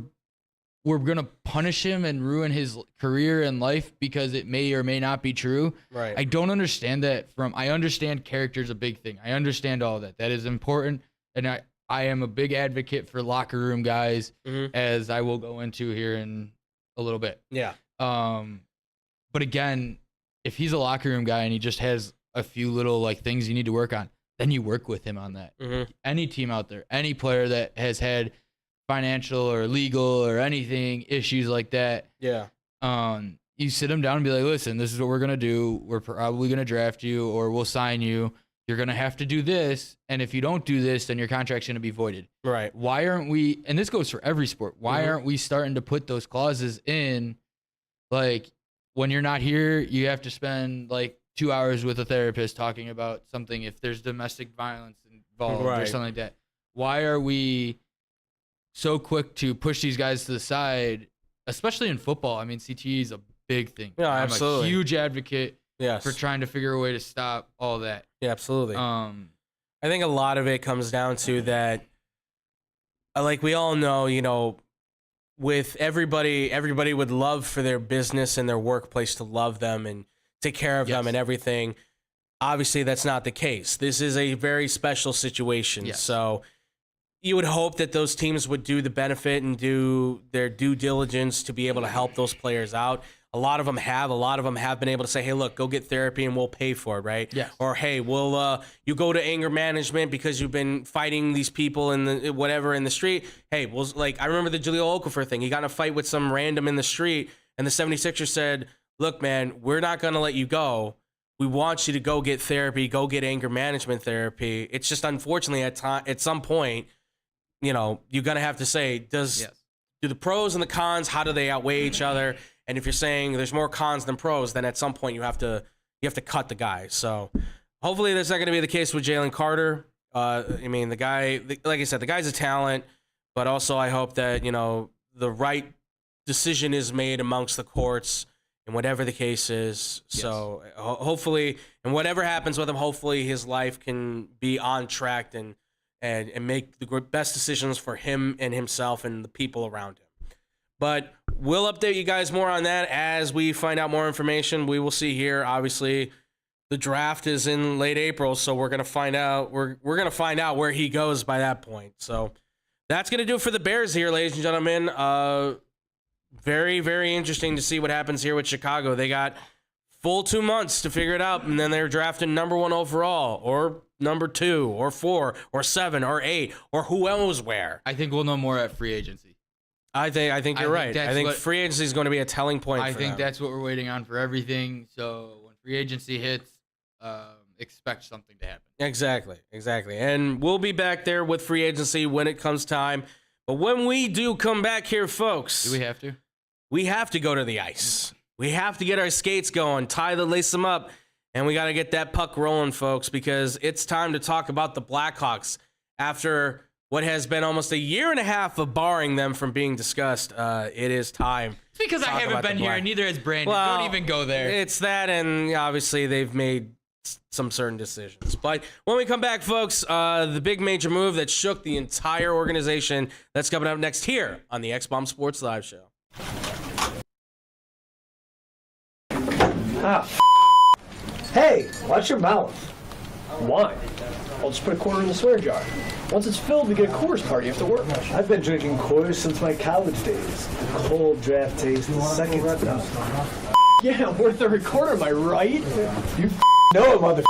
going to punish him and ruin his career and life because it may or may not be true. Right. I don't understand that I understand character's a big thing. I understand all that. That is important, and I am a big advocate for locker room guys, as I will go into here in a little bit. Yeah. But again, if he's a locker room guy and he just has a few little like things you need to work on, then you work with him on that. Any team out there, any player that has had financial or legal or anything issues like that, you sit him down and be like, listen, this is what we're going to do. We're probably going to draft you or we'll sign you. You're going to have to do this. And if you don't do this, then your contract's going to be voided. Right. Why aren't we, and this goes for every sport, why aren't we starting to put those clauses in? Like, when you're not here, you have to spend like 2 hours with a therapist talking about something if there's domestic violence involved or something like that. Why are we so quick to push these guys to the side, especially in football? I mean, CTE is a big thing. Yeah, I'm absolutely. a huge advocate Yes. for trying to figure a way to stop all that. Yeah, absolutely. I think a lot of it comes down to that, like we all know, you know, with everybody would love for their business and their workplace to love them and take care of them and everything. Obviously, that's not the case. This is a very special situation. Yes. So you would hope that those teams would do the benefit and do their due diligence to be able to help those players out. A lot of them have. A lot of them have been able to say, hey, look, go get therapy and we'll pay for it, right? Yes. Or, hey, we'll you go to anger management because you've been fighting these people in the whatever in the street. Hey, well, like I remember the Jaleel Okafor thing. He got in a fight with some random in the street, and the 76ers said, look, man, we're not going to let you go. We want you to go get therapy, go get anger management therapy. It's just unfortunately at some point, you're going to have to say, do the pros and the cons, how do they outweigh each other? And if you're saying there's more cons than pros, then at some point you have to cut the guy. So hopefully that's not going to be the case with Jalen Carter. The guy, like I said, the guy's a talent, but also I hope that, the right decision is made amongst the courts and whatever the case is. Yes. So hopefully, and whatever happens with him, hopefully his life can be on track and make the best decisions for him and himself and the people around him. But we'll update you guys more on that as we find out more information. We will see here. Obviously, the draft is in late April, so we're gonna find out. We're gonna find out where he goes by that point. So that's gonna do it for the Bears here, ladies and gentlemen. Very, very interesting to see what happens here with Chicago. They got full 2 months to figure it out, and then they're drafting number 1 overall, or number 2, or 4, or 7, or 8, or who knows where. I think we'll know more at free agency. I think you're right. I think free agency is going to be a telling point. I think that's what we're waiting on for everything. So when free agency hits, expect something to happen. Exactly. And we'll be back there with free agency when it comes time. But when we do come back here, folks. Do we have to? We have to go to the ice. We have to get our skates going, lace them up, and we got to get that puck rolling, folks, because it's time to talk about the Blackhawks after what has been almost a year and a half of barring them from being discussed. It is time. It's because I haven't been here, and neither has Brandon. Well, don't even go there. It's that, and obviously they've made some certain decisions. But when we come back, folks, the big major move that shook the entire organization, that's coming up next here on the X-Bomb Sports Live Show. Hey, watch your mouth. Why? I'll just put a quarter in the swear jar. Once it's filled, we get a Coors party after work. I've been drinking Coors since my college days. The cold draft taste, the second stuff. Yeah, worth the recorder, am I right? You know it, mother.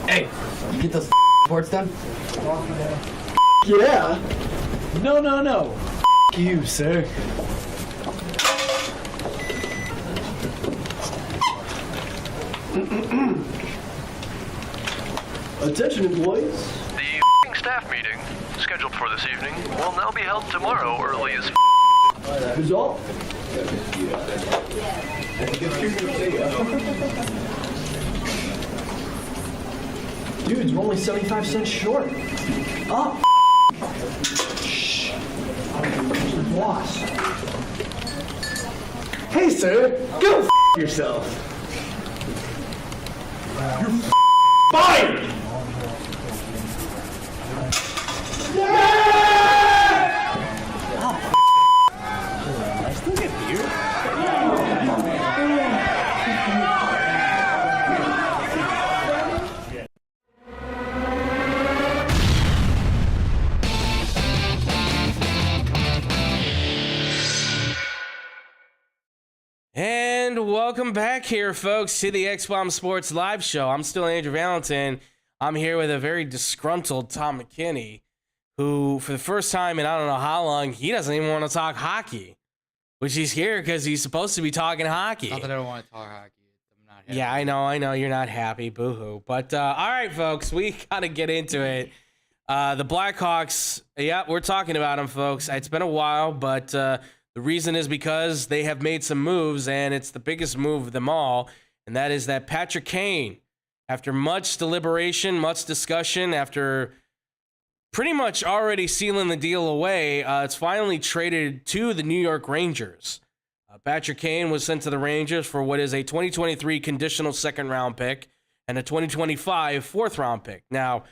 Hey, you get those reports done? Yeah. No. You, sir. Attention, employees. The staff meeting, scheduled for this evening, will now be held tomorrow early as Who's all? Dudes, we're only 75 cents short. Oh, shh. Boss. Hey, sir, go yourself. You're fired! I still get beer? And welcome back here, folks, to the X-Bomb Sports Live Show. I'm still Andrew Valentin. I'm here with a very disgruntled Tom McKinney, who, for the first time in I don't know how long, he doesn't even want to talk hockey, which he's here because he's supposed to be talking hockey. Not that I don't want to talk hockey. I'm not happy. Yeah, I know you're not happy. Boo-hoo. But, all right, folks, we got to get into it. The Blackhawks, yeah, we're talking about them, folks. It's been a while, but the reason is because they have made some moves, and it's the biggest move of them all, and that is that Patrick Kane, after much deliberation, much discussion, after pretty much already sealing the deal away, it's finally traded to the New York Rangers. Patrick Kane was sent to the Rangers for what is a 2023 conditional second-round pick and a 2025 fourth-round pick. Now,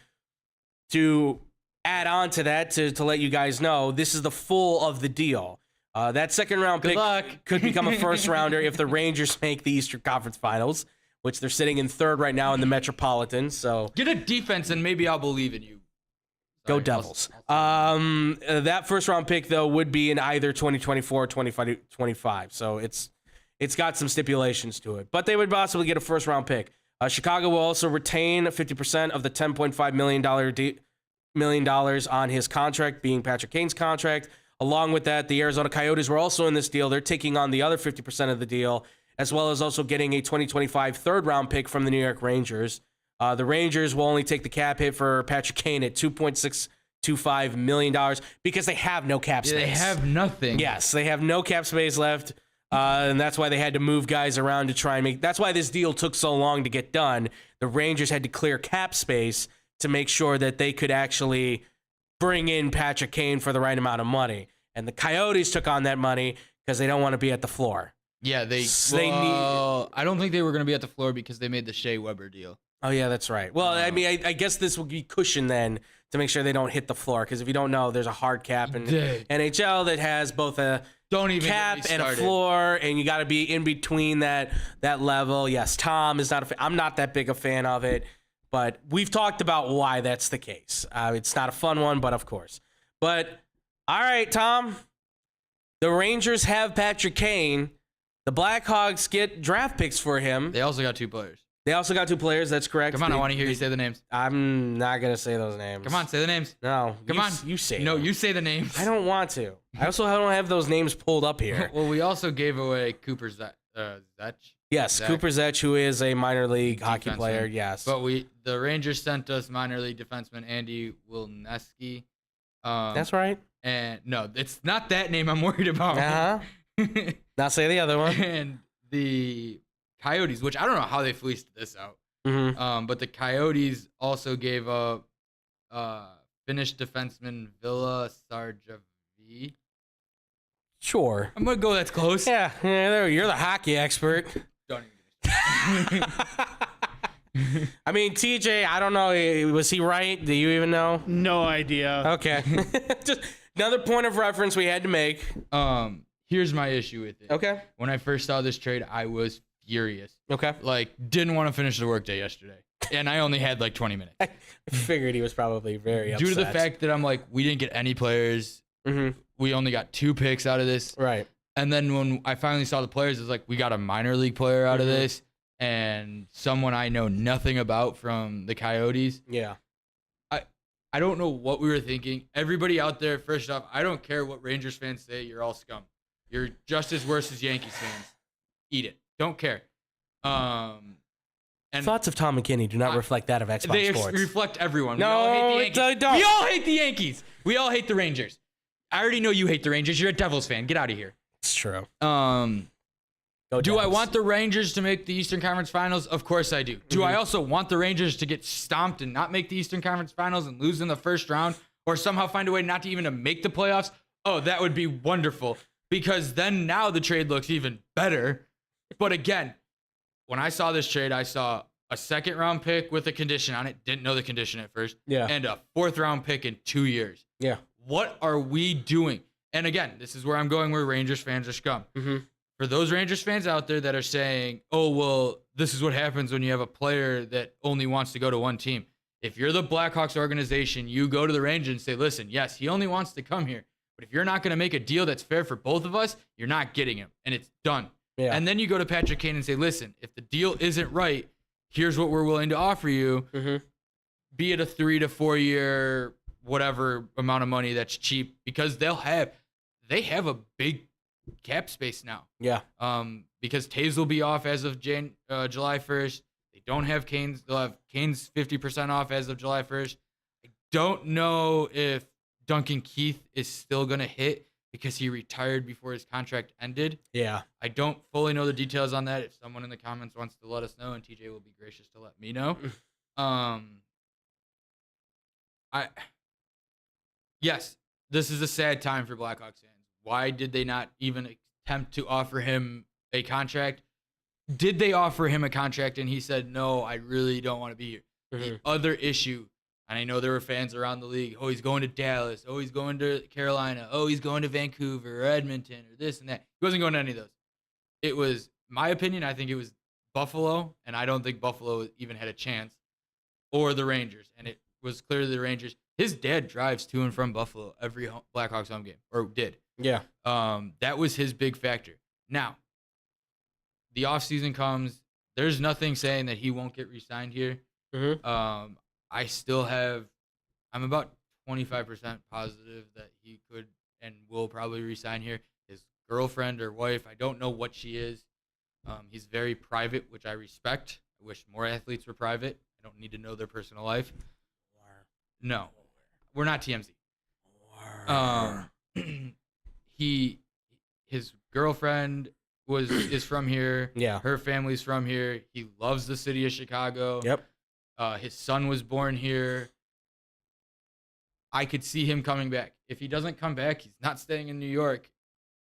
to add on to that, to let you guys know, this is the full of the deal. That second-round pick could become a first-rounder if the Rangers make the Eastern Conference Finals, which they're sitting in third right now in the Metropolitan. So get a defense, and maybe I'll believe in you. Go Devils. That first-round pick, though, would be in either 2024 or 2025. So it's got some stipulations to it. But they would possibly get a first-round pick. Chicago will also retain 50% of the $10.5 million on his contract, being Patrick Kane's contract. Along with that, the Arizona Coyotes were also in this deal. They're taking on the other 50% of the deal, as well as also getting a 2025 third-round pick from the New York Rangers. The Rangers will only take the cap hit for Patrick Kane at $2.62 $1.25 million because they have no cap space. They have nothing. Yes, they have no cap space left, and that's why they had to move guys around to try and make. That's why this deal took so long to get done. The Rangers had to clear cap space to make sure that they could actually bring in Patrick Kane for the right amount of money. And the Coyotes took on that money because they don't want to be at the floor. Yeah, they need. I don't think they were going to be at the floor because they made the Shea Weber deal. Oh yeah, that's right. Well, I mean, I guess this will be cushion then to make sure they don't hit the floor. Because if you don't know, there's a hard cap in NHL that has both a cap and a floor, and you got to be in between that level. Yes, Tom is not. I'm not that big a fan of it, but we've talked about why that's the case. It's not a fun one, but of course. But all right, Tom. The Rangers have Patrick Kane. The Blackhawks get draft picks for him. They also got 2 players. That's correct. Come on, I want to hear you say the names. I'm not going to say those names. Come on, say the names. No. Come on. You say No, them. you say the names. I don't want to. I also don't have those names pulled up here. Well, we also gave away Cooper Zech. Yes, Zach. Cooper Zech, who is a minor league hockey Defenseman. player, yes. But the Rangers sent us minor league defenseman Andy Wilneski. That's right. And no, it's not that name I'm worried about. Uh-huh. Not say the other one. And the Coyotes, which I don't know how they fleeced this out. Mm-hmm. But the Coyotes also gave up Finnish defenseman Villa Sarjavi. Sure. I'm gonna go. That's close. Yeah, you're the hockey expert. Don't even. I mean, TJ, I don't know. Was he right? Do you even know? No idea. Okay. Just another point of reference we had to make. Here's my issue with it. Okay. When I first saw this trade, I was furious. Okay. Like, didn't want to finish the workday yesterday. And I only had like 20 minutes. I figured he was probably very upset. Due to the fact that I'm like, we didn't get any players. Mm-hmm. We only got 2 picks out of this. Right. And then when I finally saw the players, it's like, we got a minor league player out of this and someone I know nothing about from the Coyotes. Yeah. I don't know what we were thinking. Everybody out there, first off, I don't care what Rangers fans say. You're all scum. You're just as worse as Yankees fans. Eat it. Don't care. And Thoughts of Tom McKinney do not reflect that of Xbox they Sports. reflect everyone. No, we all hate the they Yankees. don't. We all hate the Yankees. We all hate the Rangers. I already know you hate the Rangers. You're a Devils fan. Get out of here. It's true. Do Devils. I want the Rangers to make the Eastern Conference Finals? Of course I do. Do I also want the Rangers to get stomped and not make the Eastern Conference Finals and lose in the first round or somehow find a way not to even to make the playoffs? Oh, that would be wonderful because then now the trade looks even better. But again, when I saw this trade, I saw a second-round pick with a condition on it. Didn't know the condition at first. Yeah. And a fourth-round pick in 2 years. Yeah. What are we doing? And again, this is where I'm going where Rangers fans are scum. Mm-hmm. For those Rangers fans out there that are saying, oh, well, this is what happens when you have a player that only wants to go to one team. If you're the Blackhawks organization, you go to the Rangers and say, listen, yes, he only wants to come here. But if you're not going to make a deal that's fair for both of us, you're not getting him. And it's done. Yeah. And then you go to Patrick Kane and say, listen, if the deal isn't right, here's what we're willing to offer you. Mm-hmm. Be it a 3 to 4 year, whatever amount of money that's cheap, because they have a big cap space now. Yeah. Because Taves will be off as of July 1st. They don't have Kane's. They'll have Kane's 50% off as of July 1st. I don't know if Duncan Keith is still going to hit because he retired before his contract ended. Yeah. I don't fully know the details on that. If someone in the comments wants to let us know, and TJ will be gracious to let me know. Yes, this is a sad time for Blackhawks fans. Why did they not even attempt to offer him a contract? Did they offer him a contract and he said, no, I really don't want to be here? The other issue, and I know there were fans around the league, oh, he's going to Dallas, oh, he's going to Carolina, oh, he's going to Vancouver or Edmonton or this and that. He wasn't going to any of those. It was, my opinion, I think it was Buffalo, and I don't think Buffalo even had a chance, or the Rangers. And it was clearly the Rangers. His dad drives to and from Buffalo every Blackhawks home game, or did. Yeah. That was his big factor. Now, the offseason comes. There's nothing saying that he won't get re-signed here. Mm-hmm. I'm about 25% positive that he could and will probably re-sign here. His girlfriend or wife, I don't know what she is. He's very private, which I respect. I wish more athletes were private. I don't need to know their personal life. No, we're not TMZ. His girlfriend is from here. Yeah. Her family's from here. He loves the city of Chicago. Yep. His son was born here. I could see him coming back. If he doesn't come back, he's not staying in New York.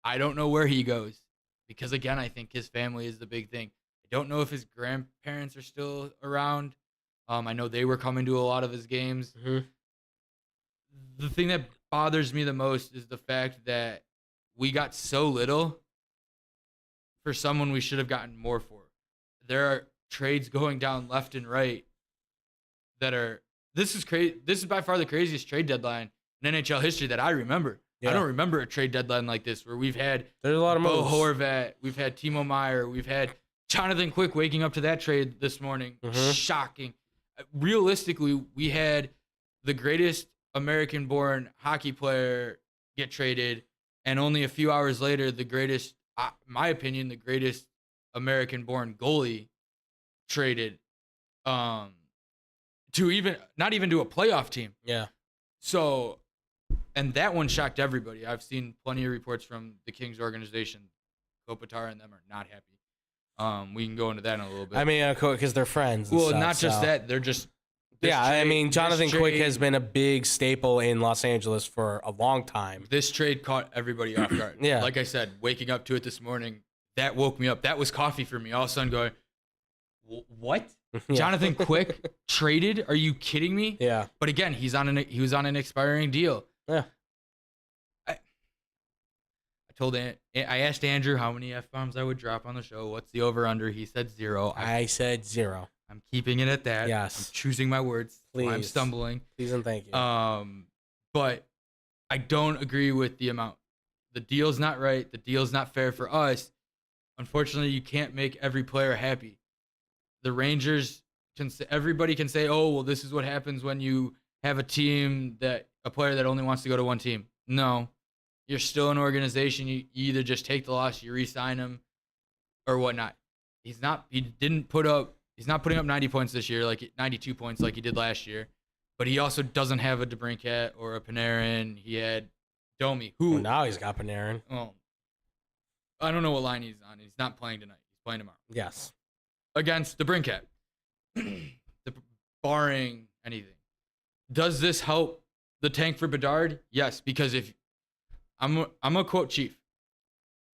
I don't know where he goes because, again, I think his family is the big thing. I don't know if his grandparents are still around. I know they were coming to a lot of his games. Mm-hmm. The thing that bothers me the most is the fact that we got so little for someone we should have gotten more for. There are trades going down left and right that are this is crazy. This is by far the craziest trade deadline in NHL history that I remember. Yeah. I don't remember a trade deadline like this where we've had There's a lot of Bo moves. Horvat, we've had Timo Meier, we've had Jonathan Quick waking up to that trade this morning. Mhm. Shocking. Realistically, we had the greatest American-born hockey player get traded, and only a few hours later, the greatest, my opinion, the greatest American-born goalie traded to not even to a playoff team. Yeah. So, and that one shocked everybody. I've seen plenty of reports from the Kings organization. Kopitar and them are not happy. We can go into that in a little bit. I mean, because they're friends. And well, stuff, not just so. that. They're just. Yeah, I mean, Jonathan Quick trade- has been a big staple in Los Angeles for a long time. This trade caught everybody off guard. Yeah. Like I said, waking up to it this morning, that woke me up. That was coffee for me. All of a sudden going, what? Yeah. Jonathan Quick traded? Are you kidding me? Yeah. But again, he was on an expiring deal. Yeah. I asked Andrew how many F-bombs I would drop on the show. What's the over-under? He said 0. I said 0. I'm keeping it at that. Yes. I'm choosing my words. Please. I'm stumbling. Please and thank you. But I don't agree with the amount. The deal's not right. The deal's not fair for us. Unfortunately, you can't make every player happy. The Rangers everybody can say, "Oh, well, this is what happens when you have a player that only wants to go to one team." No, you're still an organization. You either just take the loss, you re-sign him, or whatnot. He's not putting up 90 points this year, 92 points like he did last year. But he also doesn't have a DeBrincat or a Panarin. He had Domi, who Well, now he's got Panarin. oh, I don't know what line he's on. He's not playing tonight. He's playing tomorrow Yes. against DeBrincat. Barring anything, does this help the tank for Bedard? Yes, because if I'm a quote Chief,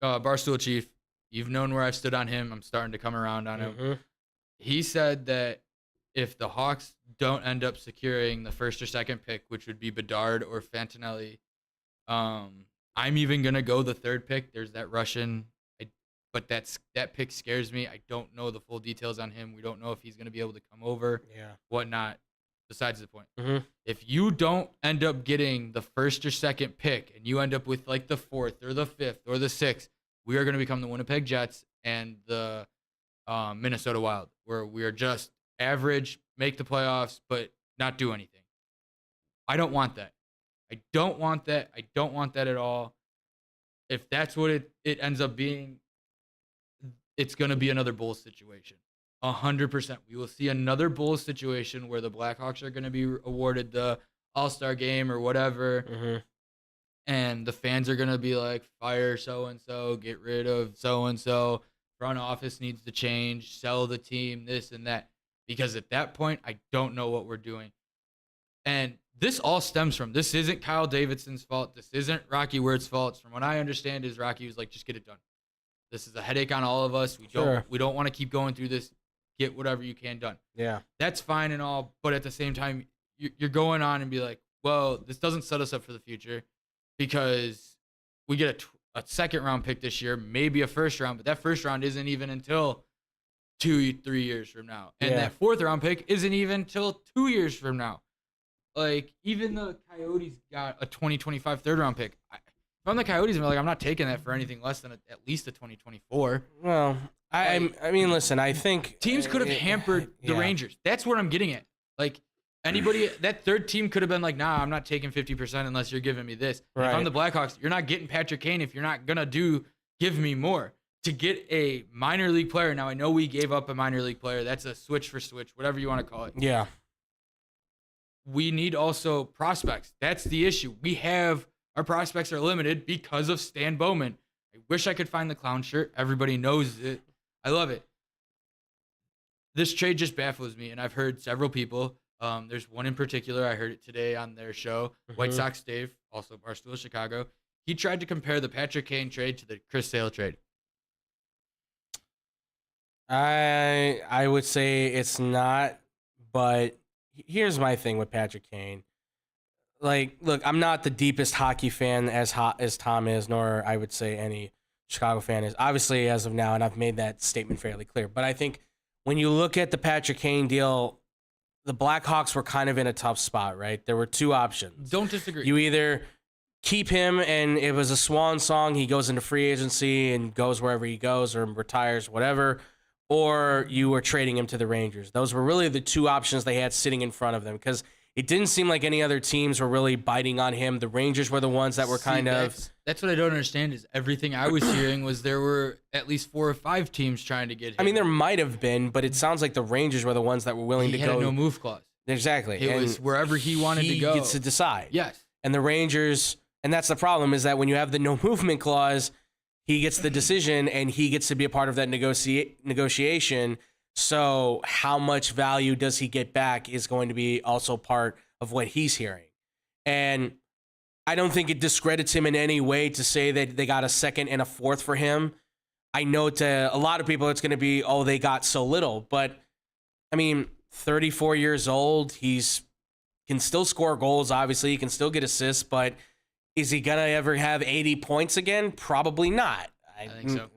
Barstool Chief. You've known where I've stood on him. I'm starting to come around on him. Mhm. He said that if the Hawks don't end up securing the first or second pick, which would be Bedard or Fantinelli, I'm even gonna go the third pick. There's that Russian, but that pick scares me. I don't know the full details on him. We don't know if he's gonna be able to come over, Yeah. whatnot. Besides the point, Mhm. if you don't end up getting the first or second pick, and you end up with the 4th or the 5th or the 6th, we are gonna become the Winnipeg Jets and the Minnesota Wild, where we are just average, make the playoffs, but not do anything. I don't want that. I don't want that at all. If that's what it ends up being, it's going to be another Bulls situation. 100%. We will see another Bulls situation where the Blackhawks are going to be awarded the All-Star game or whatever. Mhm. And the fans are going to be like, fire so-and-so, get rid of so-and-so. Front office needs to change, sell the team, this and that. Because at that point, I don't know what we're doing. And this all stems from, this isn't Kyle Davidson's fault. This isn't Rocky Wirt's fault. From what I understand is Rocky was like, just get it done. This is a headache on all of us. We don't want to keep going through this. Get whatever you can done. Yeah. That's fine and all. But at the same time, you're going on and be like, well, this doesn't set us up for the future because we get a second round pick this year, maybe a first round, but that first round isn't even until 2-3 years from now. And that fourth round pick isn't even till 2 years from now. Even the Coyotes got a 2025 third round pick. If I'm the Coyotes, I'm not taking that for anything less than at least a 2024. Well, I mean, listen, I think teams could have hampered the Rangers. That's what I'm getting at. Anybody, that third team could have been like, nah, I'm not taking 50% unless you're giving me this. Right. If I'm the Blackhawks, you're not getting Patrick Kane if you're not going to give me more. To get a minor league player, now I know we gave up a minor league player. That's a switch for switch, whatever you want to call it. Yeah. We need also prospects. That's the issue. We have Our prospects are limited because of Stan Bowman. I wish I could find the clown shirt. Everybody knows it. I love it. This trade just baffles me, and I've heard several people. There's one in particular. I heard it today on their show. White Sox Dave, also Barstool Chicago. He tried to compare the Patrick Kane trade to the Chris Sale trade. I would say it's not, but here's my thing with Patrick Kane. Like, look, I'm not the deepest hockey fan as Tom is, nor I would say any Chicago fan is. Obviously, as of now, and I've made that statement fairly clear. But I think when you look at the Patrick Kane deal, the Blackhawks were kind of in a tough spot, right? There were two options. Don't disagree. You either keep him and it was a swan song, he goes into free agency and goes wherever he goes or retires, whatever, or you were trading him to the Rangers. Those were really the two options they had sitting in front of them because it didn't seem like any other teams were really biting on him. The Rangers were the ones that were That's what I don't understand is everything I was hearing was there were at least 4 or 5 teams trying to get him. I mean, there might have been, but it sounds like the Rangers were the ones that were willing to go. He had a no-move clause. Exactly. It was wherever he wanted to go. He gets to decide. Yes. And the Rangers, and that's the problem, is that when you have the no-movement clause, he gets the decision and he gets to be a part of that negotiation. So how much value does he get back is going to be also part of what he's hearing. And I don't think it discredits him in any way to say that they got a second and a fourth for him. I know to a lot of people it's going to be, oh, they got so little. But, I mean, 34 years old, can still score goals, obviously. He can still get assists, but is he going to ever have 80 points again? Probably not. I think so.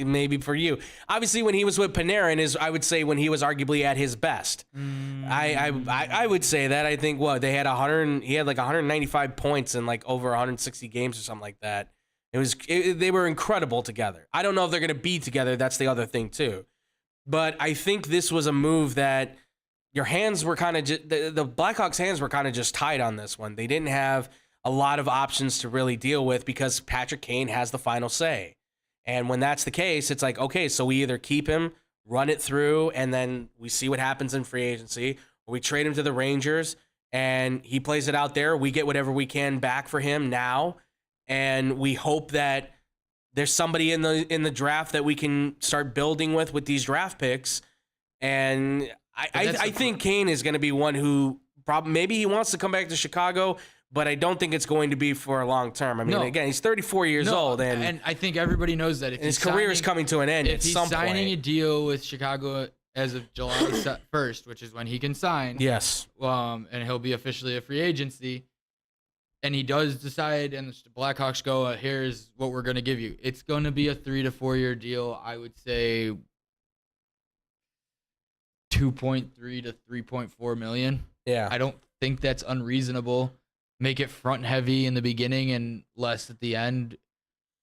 Maybe for you. Obviously, when he was with Panarin, I would say when he was arguably at his best. I would say that. I think they had he had like 195 points in like over 160 games or something like that. They were incredible together. I don't know if they're going to be together. That's the other thing too. But I think this was a move that your hands were kind of the Blackhawks' hands were kind of just tied on this one. They didn't have a lot of options to really deal with because Patrick Kane has the final say. And when that's the case, it's like, okay, so we either keep him, run it through, and then we see what happens in free agency, or we trade him to the Rangers, and he plays it out there. We get whatever we can back for him now, and we hope that there's somebody in the draft that we can start building with these draft picks. And I think Kane is going to be one who maybe he wants to come back to Chicago, but I don't think it's going to be for a long term. I mean, again, he's 34 years old, and I think everybody knows that if his career is coming to an end at some point. If he's signing a deal with Chicago as of July 1st, which is when he can sign, yes, and he'll be officially a free agency, and he does decide, and the Blackhawks go, here's what we're going to give you. It's going to be a 3 to 4 year deal. I would say 2.3 to 3.4 million. Yeah, I don't think that's unreasonable. Make it front heavy in the beginning and less at the end,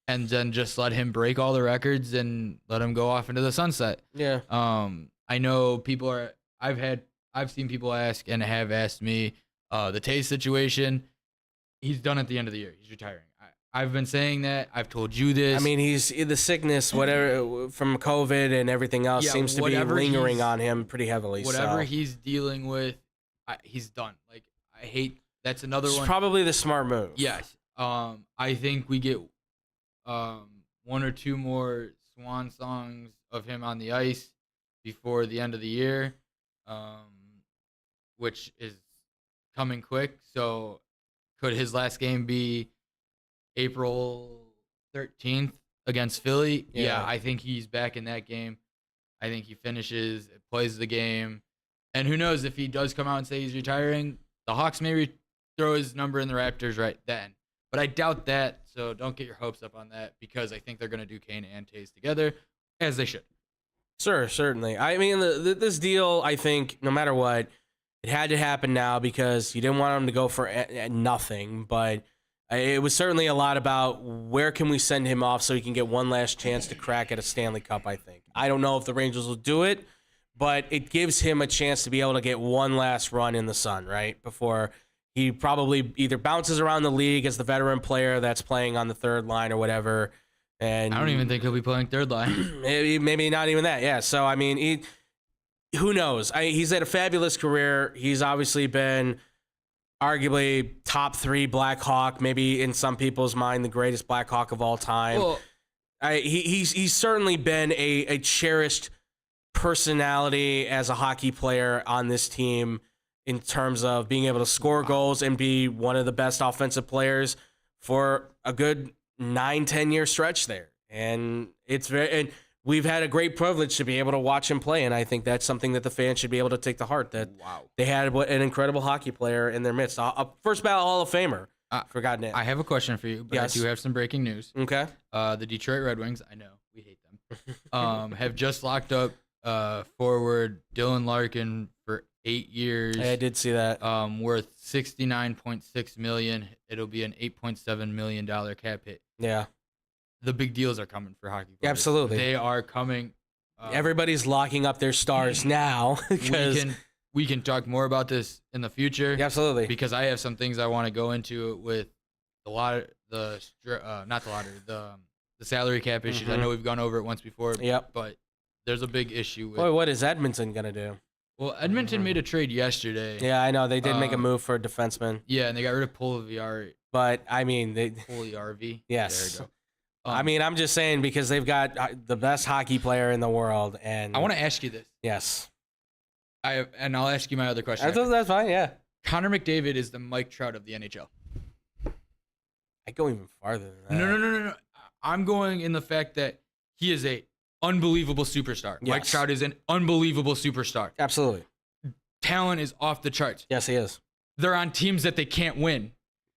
and then just let him break all the records and let him go off into the sunset. Yeah. I know people I've seen people ask and have asked me the Taze situation. He's done at the end of the year. He's retiring. I've been saying that. I've told you this. I mean, he's the sickness, whatever from COVID and everything else seems to be lingering on him pretty heavily. Whatever he's dealing with, he's done. Like I hate. That's another one. Probably the smart move. Yes. I think we get 1 or 2 more swan songs of him on the ice before the end of the year, which is coming quick. So could his last game be April 13th against Philly? Yeah, I think he's back in that game. I think he finishes, plays the game. And who knows if he does come out and say he's retiring, the Hawks may throw his number in the Raptors right then. But I doubt that, so don't get your hopes up on that because I think they're going to do Kane and Taze together, as they should. Sure, certainly. I mean, this deal, I think, no matter what, it had to happen now because you didn't want him to go for nothing. But it was certainly a lot about where can we send him off so he can get one last chance to crack at a Stanley Cup, I think. I don't know if the Rangers will do it, but it gives him a chance to be able to get one last run in the sun, right? Before he probably either bounces around the league as the veteran player that's playing on the third line or whatever. And I don't even think he'll be playing third line. maybe not even that. Yeah. So, I mean, who knows? He's had a fabulous career. He's obviously been arguably top 3 Blackhawk, maybe in some people's mind the greatest Blackhawk of all time. Well, He's certainly been a cherished personality as a hockey player on this team in terms of being able to score goals and be one of the best offensive players for a good 9-10 year stretch there. And we've had a great privilege to be able to watch him play, and I think that's something that the fans should be able to take to heart, that they had an incredible hockey player in their midst. A first ballot Hall of Famer, for God's sake. I have a question for you, but Yes. I do have some breaking news. Okay. The Detroit Red Wings, I know, we hate them, have just locked up forward Dylan Larkin for 8 years. I did see that. Worth $69.6 million. It'll be an $8.7 million cap hit. Yeah. The big deals are coming for hockey players. Absolutely. They are coming. Everybody's locking up their stars now. We can talk more about this in the future. Absolutely. Because I have some things I want to go into with the salary cap issues. I know we've gone over it once before. Yep. But there's a big issue with. Boy, what is Edmonton gonna do? Well, Edmonton made a trade yesterday. Yeah, I know they did make a move for a defenseman, Yeah, and they got rid of Puliarvi. but I mean, yes. There you go. I mean, I'm just saying because they've got the best hockey player in the world, and I want to ask you this. yes, And I'll ask you my other question. that's fine. Yeah, Connor McDavid is the Mike Trout of the NHL. I go even farther than that. No. I'm going in the fact that he is a unbelievable superstar. Yes. Mike Trout is an unbelievable superstar. Absolutely. Talent is off the charts. Yes, he is. They're on teams that they can't win.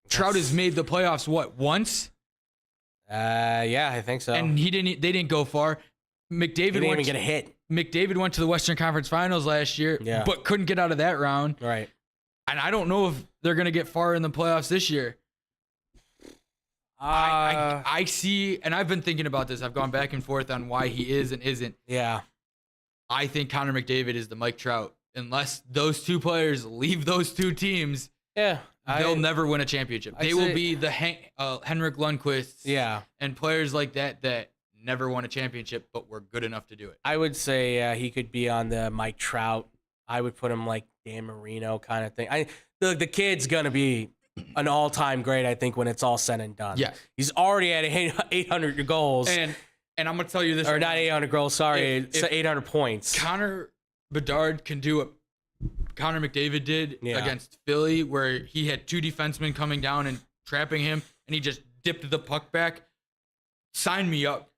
Trout has made the playoffs once? Yeah, I think so. And they didn't go far. he didn't even get a hit. McDavid went to the Western Conference Finals last year, Yeah. but couldn't get out of that round. Right. And I don't know if they're going to get far in the playoffs this year. I see, and I've been thinking about this. I've gone back and forth on why he is and isn't. Yeah. I think Connor McDavid is the Mike Trout. Unless those two players leave those two teams, Yeah. they'll never win a championship. They will be the Henrik Lundqvists Yeah. and players like that never won a championship, but were good enough to do it. I would say he could be on the Mike Trout. I would put him like Dan Marino kind of thing. The kid's gonna be an all-time great, I think, when it's all said and done. Yes. He's already at 800 goals. And I'm gonna tell you this, or not 800 goals, sorry. If- It's 800 points. Connor Bedard can do what Connor McDavid did Yeah. against Philly, where he had two defensemen coming down and trapping him, and he just dipped the puck back. Sign me up.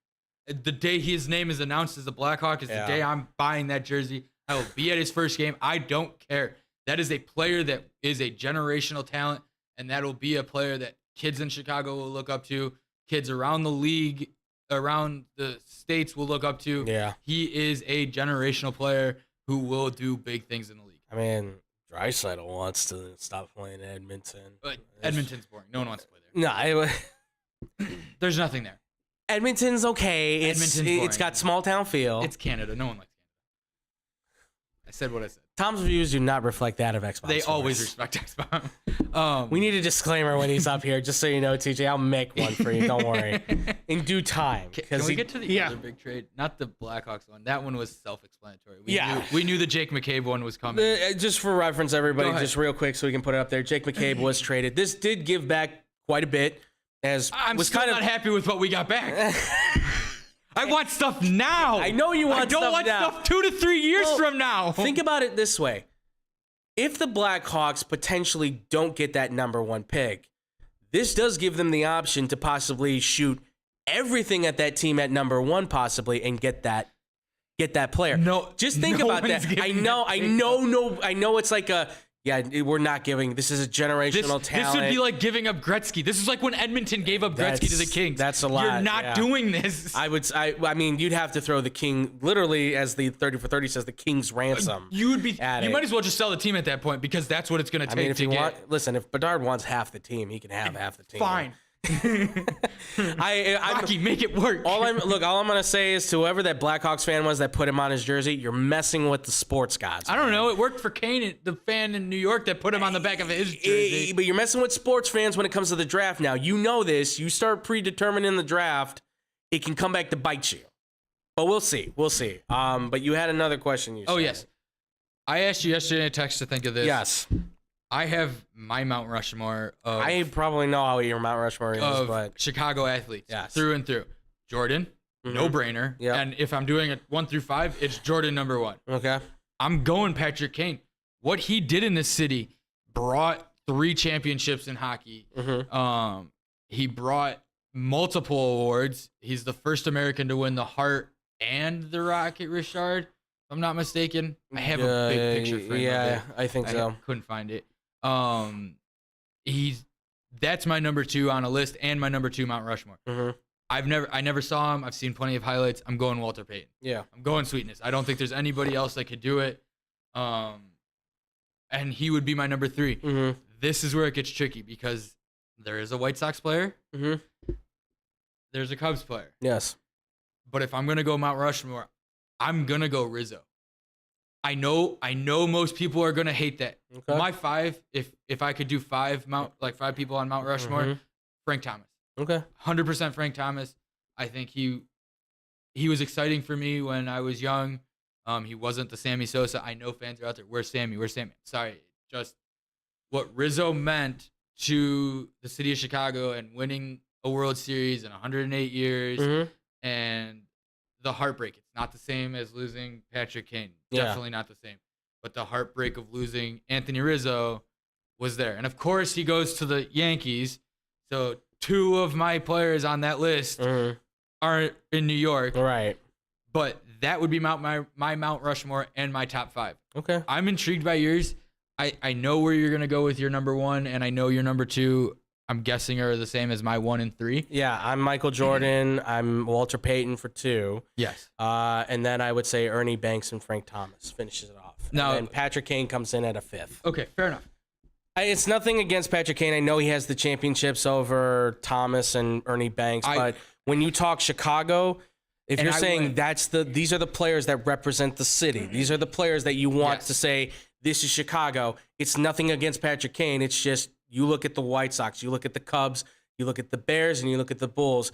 The day his name is announced as a Blackhawk is the day I'm buying that jersey. I will be at his first game. I don't care. That is a player that is a generational talent, and that'll be a player that kids in Chicago will look up to, kids around the league, around the states will look up to. Yeah. He is a generational player who will do big things in the league. I mean, Draisaitl wants to stop playing in Edmonton. But Edmonton's boring. No one wants to play there. No, There's nothing there. Edmonton's okay. Edmonton's It's boring. got small town feel. It's Canada. No one likes Canada. I said what I said. Tom's views do not reflect that of Xbox. They for always us. respect Xbox. We need a disclaimer when he's up here, just so you know, TJ. I'll make one for you. Don't worry. In due time. Can we get to the other big trade? Not the Blackhawks one. That one was self-explanatory. We knew the Jake McCabe one was coming. Just for reference, everybody, Go ahead. just real quick so we can put it up there. Jake McCabe was traded. This did give back quite a bit. I'm still not happy with what we got back. I want stuff now. I know you want stuff now. I don't want stuff 2 to 3 years from now. Think about it this way. If the Blackhawks potentially don't get that number 1 pick, this does give them the option to possibly shoot everything at that team at number 1 possibly and get that player. No, just think no about one's that. giving I know it's like we're not giving. This is a generational talent. This would be like giving up Gretzky. This is like when Edmonton gave up Gretzky to the Kings. That's a lot. You're not doing this. I mean, you'd have to throw the King, literally, as the 30 for 30 says, the King's ransom. You might as well just sell the team at that point because that's what it's going to take to get. Listen, if Bedard wants half the team, he can have half the team. Fine. Rocky, make it work. All I'm gonna say is to whoever that Blackhawks fan was that put him on his jersey, you're messing with the sports gods. I don't know. It worked for Kane, the fan in New York that put him on the back of his jersey. But you're messing with sports fans when it comes to the draft now. You know this. You start predetermining the draft, it can come back to bite you. But we'll see. But you had another question. Yes. I asked you yesterday in a text to think of this. Yes. I have my Mount Rushmore of, I probably know how your Mount Rushmore is, of but Chicago athletes Yes. through and through. Jordan, no brainer. Yep. And if I'm doing it 1 through 5, it's Jordan number 1. okay. I'm going Patrick Kane. What he did in this city brought 3 championships in hockey. He brought multiple awards. He's the first American to win the Hart and the Rocket Richard, if I'm not mistaken. I have a big picture frame of it. I think so. Couldn't find it. That's my number 2 on a list and my number 2 Mount Rushmore. I never saw him. I've seen plenty of highlights. I'm going Walter Payton. Yeah. I'm going Sweetness. I don't think there's anybody else that could do it. And he would be my number 3. This is where it gets tricky because there is a White Sox player. There's a Cubs player. Yes. But if I'm gonna go Mount Rushmore, I'm gonna go Rizzo. I know most people are gonna hate that. Okay. My 5, if I could do 5 people on Mount Rushmore, Frank Thomas. Okay. 100% Frank Thomas. I think he was exciting for me when I was young. He wasn't the Sammy Sosa. I know fans are out there. Where's Sammy? Where's Sammy? Sorry. Just what Rizzo meant to the city of Chicago and winning a World Series in 108 years and the heartbreak. It's not the same as losing Patrick Kane. Yeah. Definitely not the same. But the heartbreak of losing Anthony Rizzo was there. And of course, he goes to the Yankees. So 2 of my players on that list are in New York. Right. But that would be my Mount Rushmore and my top 5. Okay. I'm intrigued by yours. I know where you're going to go with your number 1, and I know your number 2, I'm guessing, are the same as my 1 and 3. Yeah, I'm Michael Jordan. I'm Walter Payton for 2. Yes. And then I would say Ernie Banks and Frank Thomas finishes it off. Now- and Patrick Kane comes in at a 5th. Okay, fair enough. It's nothing against Patrick Kane. I know he has the championships over Thomas and Ernie Banks, but when you talk Chicago, if you're saying these are the players that represent the city, these are the players that you want to say this is Chicago. It's nothing against Patrick Kane. It's just you look at the White Sox, you look at the Cubs, you look at the Bears, and you look at the Bulls.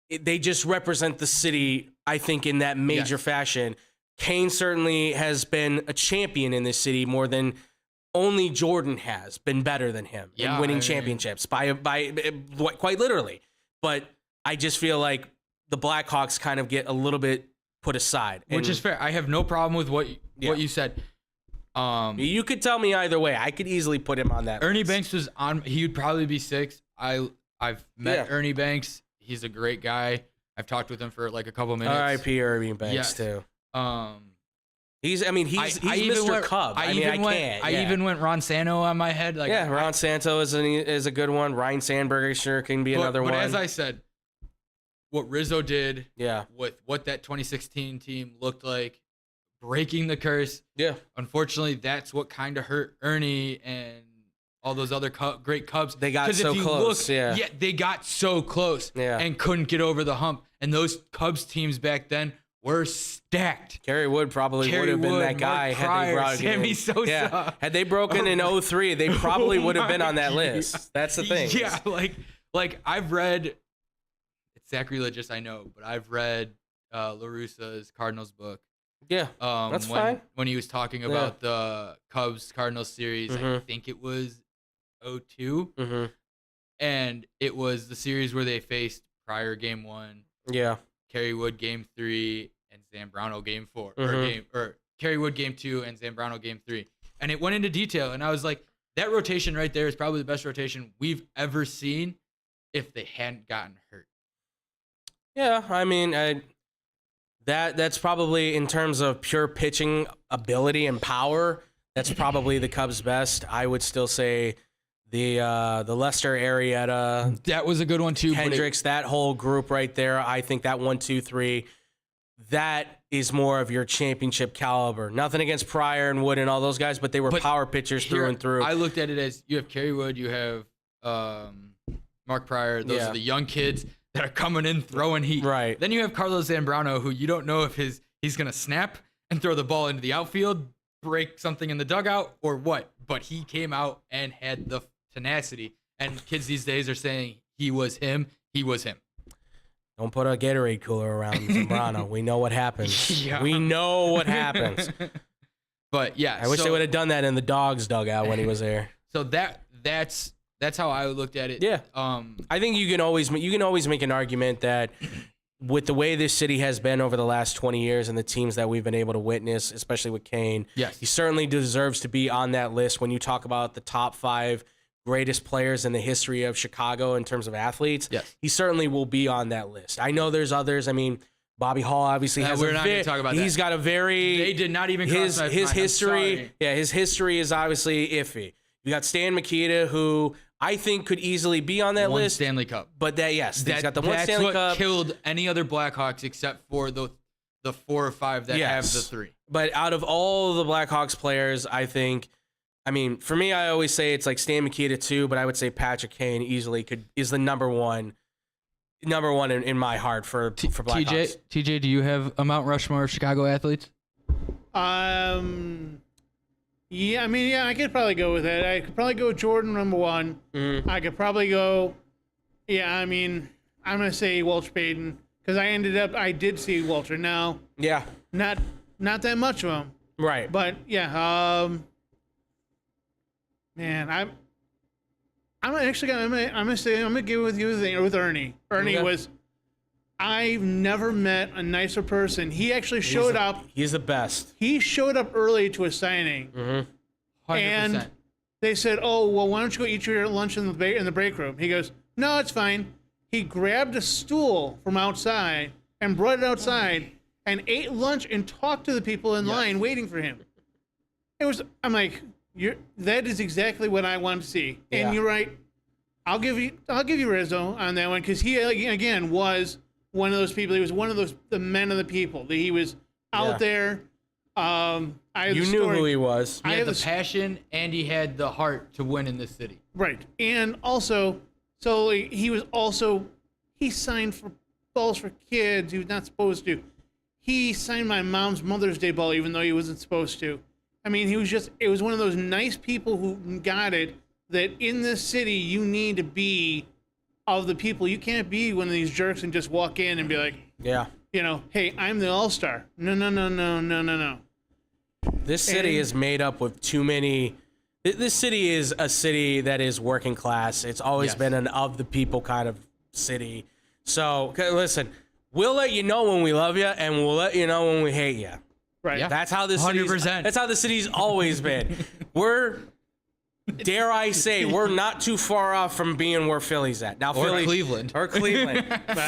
They just represent the city, I think, in that major fashion. Kane certainly has been a champion in this city more than only Jordan has been better than him in winning championships by quite literally. But I just feel like the Blackhawks kind of get a little bit put aside, Which is fair. I have no problem with what you said. You could tell me either way. I could easily put him on that. Ernie list. Banks was on. He would probably be 6. I've met Ernie Banks. He's a great guy. I've talked with him for like a couple minutes. R.I.P. Ernie Banks too. He's Mr. Cub. I even went Ron Santo on my head. Like Ron Santo is a good one. Ryan Sandberger sure can be another one. But as I said, what Rizzo did, Yeah. with what that 2016 team looked like, breaking the curse. Yeah. Unfortunately, that's what kind of hurt Ernie and all those other great Cubs. They got so close. They got so close. And couldn't get over the hump. And those Cubs teams back then were stacked. Kerry Wood probably would have been that guy had they brought Sammy Sosa. Yeah. Had they broken in 03, they probably would have been on that list. That's the thing. Yeah, like I've read, it's sacrilegious, I know, but I've read La Russa's Cardinals book. Yeah, that's fine. When he was talking about the Cubs-Cardinals series, I think it was 02. And it was the series where they faced Pryor game 1. Yeah. Kerry Wood game 3 and Zambrano game 4 or Kerry Wood game 2 and Zambrano game 3, and it went into detail, and I was like, that rotation right there is probably the best rotation we've ever seen if they hadn't gotten hurt. Yeah, I mean, that's probably in terms of pure pitching ability and power. That's probably the Cubs' best. I would still say the Lester Arrieta, that was a good one too. Hendricks, that whole group right there. I think that 1, 2, 3, that is more of your championship caliber. Nothing against Pryor and Wood and all those guys, but they were power pitchers through and through. I looked at it as you have Kerry Wood, you have Mark Pryor. Those are the young kids that are coming in throwing heat. Right. Then you have Carlos Zambrano, who you don't know if he's gonna snap and throw the ball into the outfield, break something in the dugout, or what. But he came out and had the tenacity, and kids these days are saying he was him. Don't put a Gatorade cooler around Zambrano. We know what happens. We know what happens. But yeah, I wish they would have done that in the Dogs dugout when he was there. So that's how I looked at it. Yeah. I think you can always make an argument that with the way this city has been over the last 20 years and the teams that we've been able to witness, especially with Kane, yes, he certainly deserves to be on that list when you talk about the top 5 greatest players in the history of Chicago in terms of athletes. Yes. He certainly will be on that list. I know there's others. I mean, Bobby Hall obviously has we're not going to talk about that. He's got a very They did not even cross his my mind. history. Yeah, his history is obviously iffy. You got Stan Mikita, who I think could easily be on that One list. Stanley Cup. But he's got the one Stanley Cup. That's what killed any other Blackhawks except for the 4 or 5 that have the 3. But out of all the Blackhawks players, I think, I mean, for me, I always say it's like Stan Mikita too, but I would say Patrick Kane easily is the number one in my heart for Blackhawks. TJ, do you have a Mount Rushmore of Chicago athletes? Yeah, I mean, I could probably go with it. I could probably go with Jordan, number 1. I could probably go, I mean, I'm going to say Walter Payton, because I did see Walter. Now, yeah, not that much of him. Right. But, man, I'm gonna give with you with Ernie. Ernie was, I've never met a nicer person. He actually showed up. He's the best. He showed up early to a signing. 100%. And they said, "Oh, well, why don't you go eat your lunch in the break room?" He goes, "No, it's fine." He grabbed a stool from outside and brought it outside and ate lunch and talked to the people in line waiting for him. I'm like, that is exactly what I want to see. Yeah. And you're right. I'll give you Rizzo on that one, because he again was one of those people. He was one of the men of the people. He was out there. You knew who he was. He had the passion and he had the heart to win in this city. Right. And also, he signed for balls for kids he was not supposed to. He signed my mom's Mother's Day ball even though he wasn't supposed to. I mean, it was one of those nice people who got it, that in this city you need to be of the people. You can't be one of these jerks and just walk in and be like, hey, I'm the all-star. No. This city is made up with too many. This city is a city that is working class. It's always been an of the people kind of city. So listen, we'll let you know when we love you, and we'll let you know when we hate you. Right. Yeah. That's how this 100%. That's how the city's always been. Dare I say, we're not too far off from being where Philly's at. Now, Cleveland.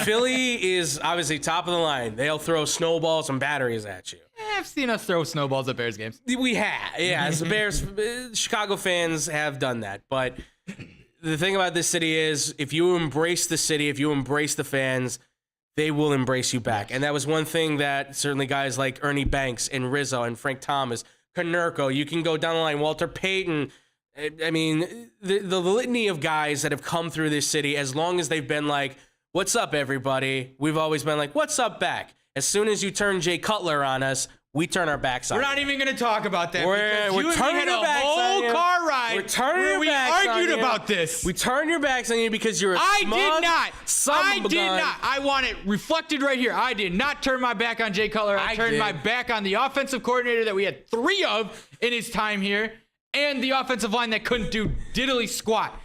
Philly is obviously top of the line. They'll throw snowballs and batteries at you. I've seen us throw snowballs at Bears games. We have. Yeah, as the Bears, Chicago fans have done that. But the thing about this city is, if you embrace the city, if you embrace the fans, they will embrace you back. And that was one thing that certainly guys like Ernie Banks and Rizzo and Frank Thomas, Konerko, you can go down the line, Walter Payton. I mean, the litany of guys that have come through this city, as long as they've been like, what's up, everybody? We've always been like, what's up back? As soon as you turn Jay Cutler on us, we turn our backs on you. We're not even going to talk about that. We're turning our backs on whole you. car ride. We're turning where your we backs on argued you. about this. We turn your backs on you because you're a I smug did not. son of a gun. I want it reflected right here. I did not turn my back on Jay Cutler. I turned my back on the offensive coordinator that we had 3 of in his time here, and the offensive line that couldn't do diddly squat.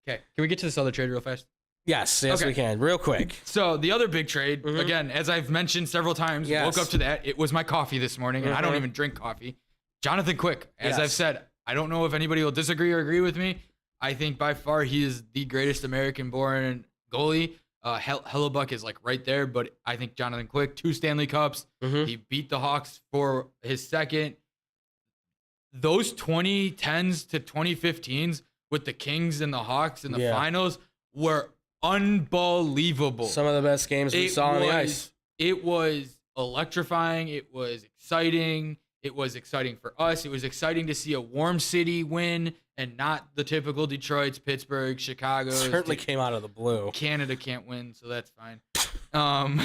Okay, can we get to this other trade real fast? Yes, Okay. we can. Real quick. So the other big trade, again, as I've mentioned several times, woke up to that. It was my coffee this morning, and I don't even drink coffee. Jonathan Quick, as I've said, I don't know if anybody will disagree or agree with me. I think by far he is the greatest American-born goalie. Hellebuck is like right there, but I think Jonathan Quick, 2 Stanley Cups. He beat the Hawks for his second. Those 2010s to 2015s with the Kings and the Hawks in the finals were unbelievable. Some of the best games we saw on the ice. It was electrifying. It was exciting. It was exciting for us. It was exciting to see a warm city win and not the typical Detroits, Pittsburgh, Chicago. Certainly came out of the blue. Canada can't win, so that's fine. Tom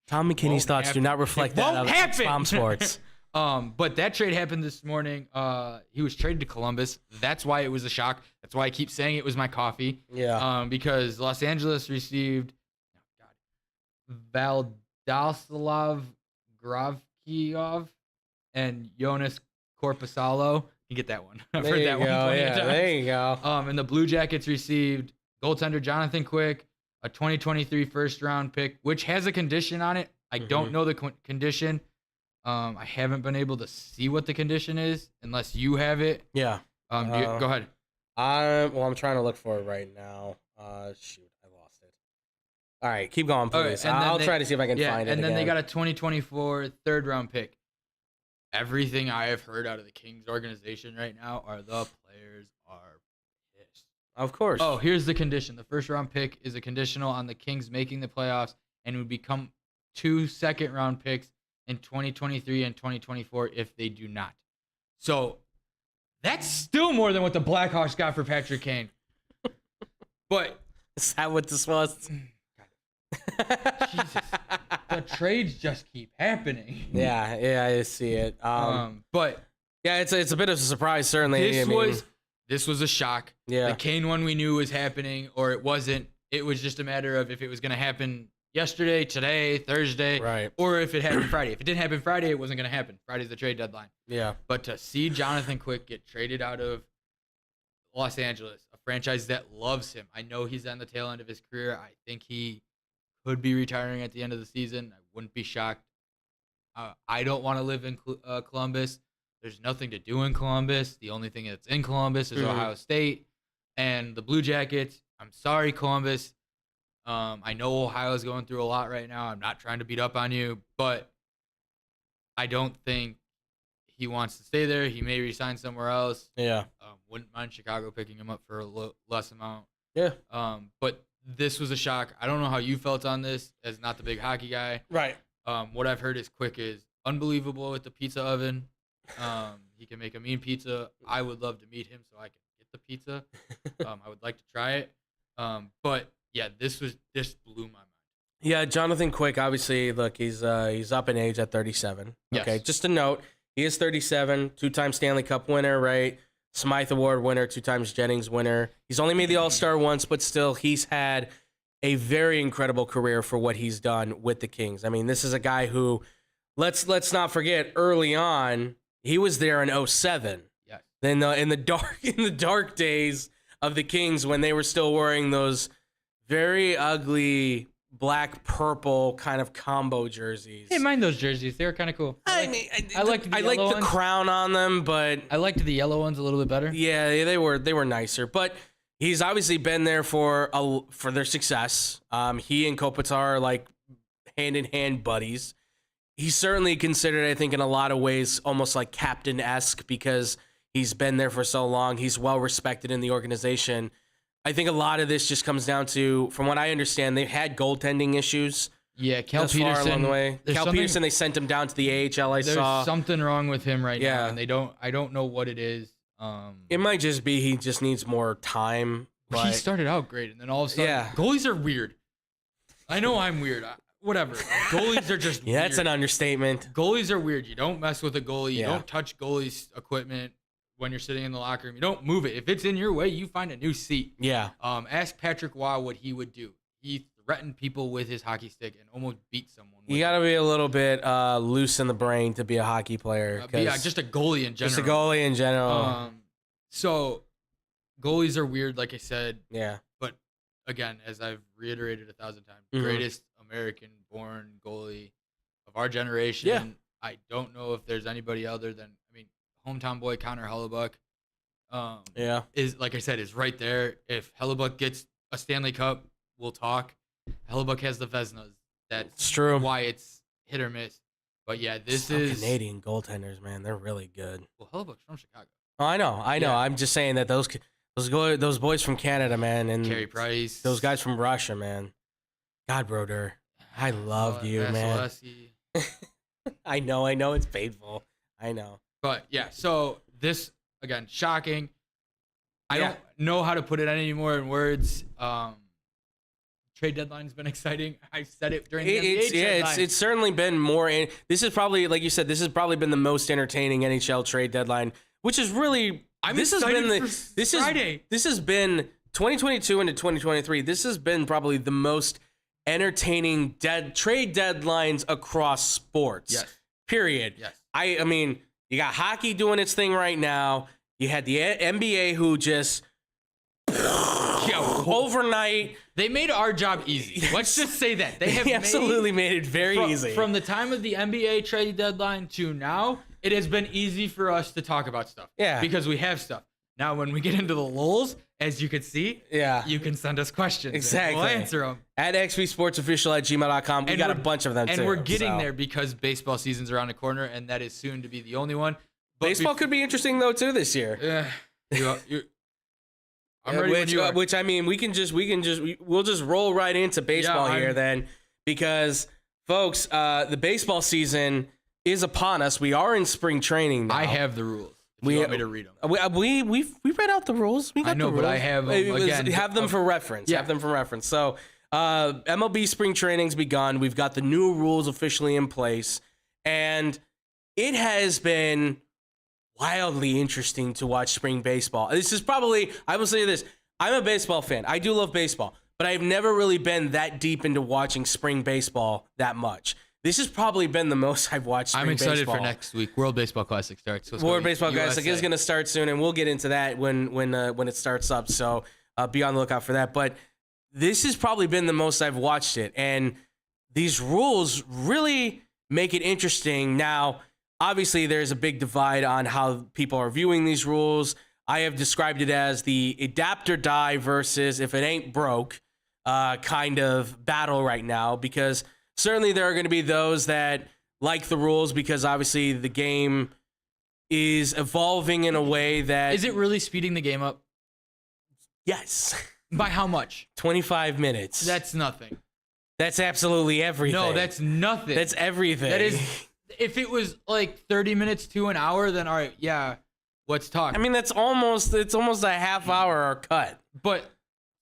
McKinney's thoughts do not reflect that on Palm Sports. But that trade happened this morning. He was traded to Columbus. That's why it was a shock. That's why I keep saying it was my coffee. Yeah. Because Los Angeles received Valdaslav Gravkiyov. and Jonas Corpusalo. You get that one. I've There heard you that go. one plenty of Yeah, times. there you go. And the Blue Jackets received goaltender Jonathan Quick, a 2023 first-round pick, which has a condition on it. I don't know the condition. I haven't been able to see what the condition is unless you have it. Yeah. Go ahead. I'm trying to look for it right now. Shoot, I lost it. All right, keep going, Okay, please. and then I'll they- try to see if I can find it. And then they again. got a 2024 third-round pick. Everything I have heard out of the Kings organization right now are the players are pissed. Of course. Oh, here's the condition. The first-round pick is a conditional on the Kings making the playoffs and would become 2 second-round picks in 2023 and 2024 if they do not. So that's still more than what the Blackhawks got for Patrick Kane. But is that what this was? Jesus, the trades just keep happening. Yeah, I see it. But yeah, it's a bit of a surprise, certainly. This was a shock. Yeah. The Kane one we knew was happening, or it wasn't. It was just a matter of if it was going to happen yesterday, today, Thursday, Right. or if it happened Friday. If it didn't happen Friday, it wasn't going to happen. Friday's the trade deadline. Yeah. But to see Jonathan Quick get traded out of Los Angeles, a franchise that loves him, I know he's on the tail end of his career. I think he could be retiring at the end of the season. I wouldn't be shocked. I don't want to live in Columbus. There's nothing to do in Columbus. The only thing that's in Columbus is Ohio State and the Blue Jackets. I'm sorry, Columbus. I know Ohio's going through a lot right now. I'm not trying to beat up on you, but I don't think he wants to stay there. He may resign somewhere else. Yeah. Wouldn't mind Chicago picking him up for a less amount. Yeah. But this was a shock. I don't know how you felt on this as not the big hockey guy. Right. What I've heard is Quick is unbelievable with the pizza oven. He can make a mean pizza. I would love to meet him so I can get the pizza. I would like to try it. But yeah, this blew my mind. Yeah, Jonathan Quick, obviously, look, he's up in age at 37. Yes. Okay, just a note, he is 37, 2-time Stanley Cup winner, right? Smythe Award winner, 2 times Jennings winner. He's only made the All-Star once, but still, he's had a very incredible career for what he's done with the Kings. I mean, this is a guy who, let's not forget, early on, he was there in 07. Yes. Then in the dark days of the Kings when they were still wearing those very ugly black purple kind of combo jerseys. I didn't mind those jerseys. They were kind of cool. I liked I the liked yellow the ones. crown on them, but I liked the yellow ones a little bit better. yeah, they were nicer. But he's obviously been there for their success. He and Kopitar are like hand in hand buddies. He's certainly considered, I think, in a lot of ways, almost like captain-esque because he's been there for so long. He's well respected in the organization. I think a lot of this just comes down to, from what I understand, they've had goaltending issues. Yeah, Cal Thus far Peterson. along the way. there's Cal something- Peterson, they sent him down to the AHL. I There's saw. something wrong with him right Yeah. now, and I don't know what it is. It might just be he just needs more time. He But started out great, and then all of a sudden, Yeah. goalies are weird. I know I'm weird. Whatever. Goalies are just yeah, that's weird. an understatement. Goalies are weird. You don't mess with a goalie. You Yeah. don't touch goalies' equipment when you're sitting in the locker room. You don't move it. If it's in your way, you find a new seat. Yeah. Ask Patrick Waugh what he would do. He threatened people with his hockey stick and almost beat someone. You got to be a little bit loose in the brain to be a hockey player. yeah, just a goalie in general. just a goalie in general. So goalies are weird, like I said. Yeah. But again, as I've reiterated 1,000 times, Mhm. greatest American-born goalie of our generation. Yeah. I don't know if there's anybody other than, hometown boy Connor Hellebuck. Yeah. Is, like I said, is right there. If Hellebuck gets a Stanley Cup, we'll talk. Hellebuck has the Vezinas. That's It's true. why it's hit or miss. But yeah, this Some is Canadian goaltenders, man. They're really good. Well, Hellebuck's from Chicago. Oh, I know. Yeah. I'm just saying that those boys from Canada, man, and Carey Price. those guys from Russia, man. God, Broder, I loved you, man. Vasilevsky. I know. It's painful. I know. But yeah, so this again, shocking. I Yeah. don't know how to put it any more in words. Trade deadline's been exciting. I said it during the NBA deadline. It's certainly been more. This is probably, like you said, this has probably been the most entertaining NHL trade deadline, which is really. I'm this has excited been for Friday. This has been 2022 into 2023. This has been probably the most entertaining trade deadlines across sports. Yes. Period. Yes. I mean, you got hockey doing its thing right now. You had the NBA who just overnight. They made our job easy. Let's just say that. They have absolutely made it very easy. From the time of the NBA trade deadline to now, it has been easy for us to talk about stuff. Yeah. Because we have stuff. Now, when we get into the lulls, as you can see, you can send us questions. Exactly. We'll answer them. At xvsportsofficial@gmail.com. We got a bunch of them, too. And we're getting there because baseball season's around the corner, and that is soon to be the only one. But baseball could be interesting, though, too, this year. I'm ready when you are. Which, I mean, we'll just roll right into baseball here then. Because, folks, the baseball season is upon us. We are in spring training now. I have the rules. If you want me to read them. We read out the rules. We got the rules. But I have them again. Have them for reference. Yeah. Have them for reference. So MLB spring training's begun. We've got the new rules officially in place, and it has been wildly interesting to watch spring baseball. This is probably, I will say this, I'm a baseball fan. I do love baseball, but I've never really been that deep into watching spring baseball that much. This has probably been the most I've watched spring baseball. I'm excited for next week. World Baseball Classic starts. World Baseball Classic is going to start soon, and we'll get into that when it starts up. So be on the lookout for that. But this has probably been the most I've watched it, and these rules really make it interesting. Now, obviously, there's a big divide on how people are viewing these rules. I have described it as the adapt or die versus if it ain't broke kind of battle right now, because certainly there are going to be those that like the rules because obviously the game is evolving in a way that... Is it really speeding the game up? Yes. By how much? 25 minutes. That's nothing. That's absolutely everything. No, that's nothing. That's everything. That is... If it was like 30 minutes to an hour, then all right, yeah, let's talk. I mean, it's almost a half hour cut. But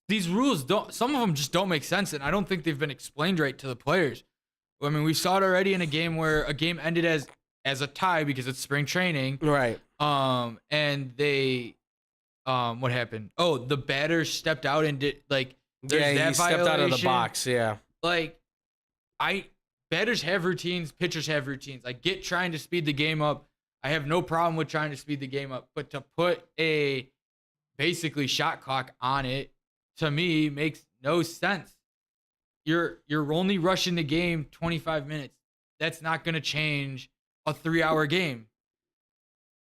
these rules some of them just don't make sense, and I don't think they've been explained right to the players. I mean, we saw it already in a game where a game ended as a tie because it's spring training. Right. And they what happened? Oh, the batter stepped out and did he stepped out of the box, yeah. Batters have routines, pitchers have routines. I get trying to speed the game up. I have no problem with trying to speed the game up, but to put a basically shot clock on it, to me, makes no sense. You're only rushing the game 25 minutes. That's not going to change a 3-hour game.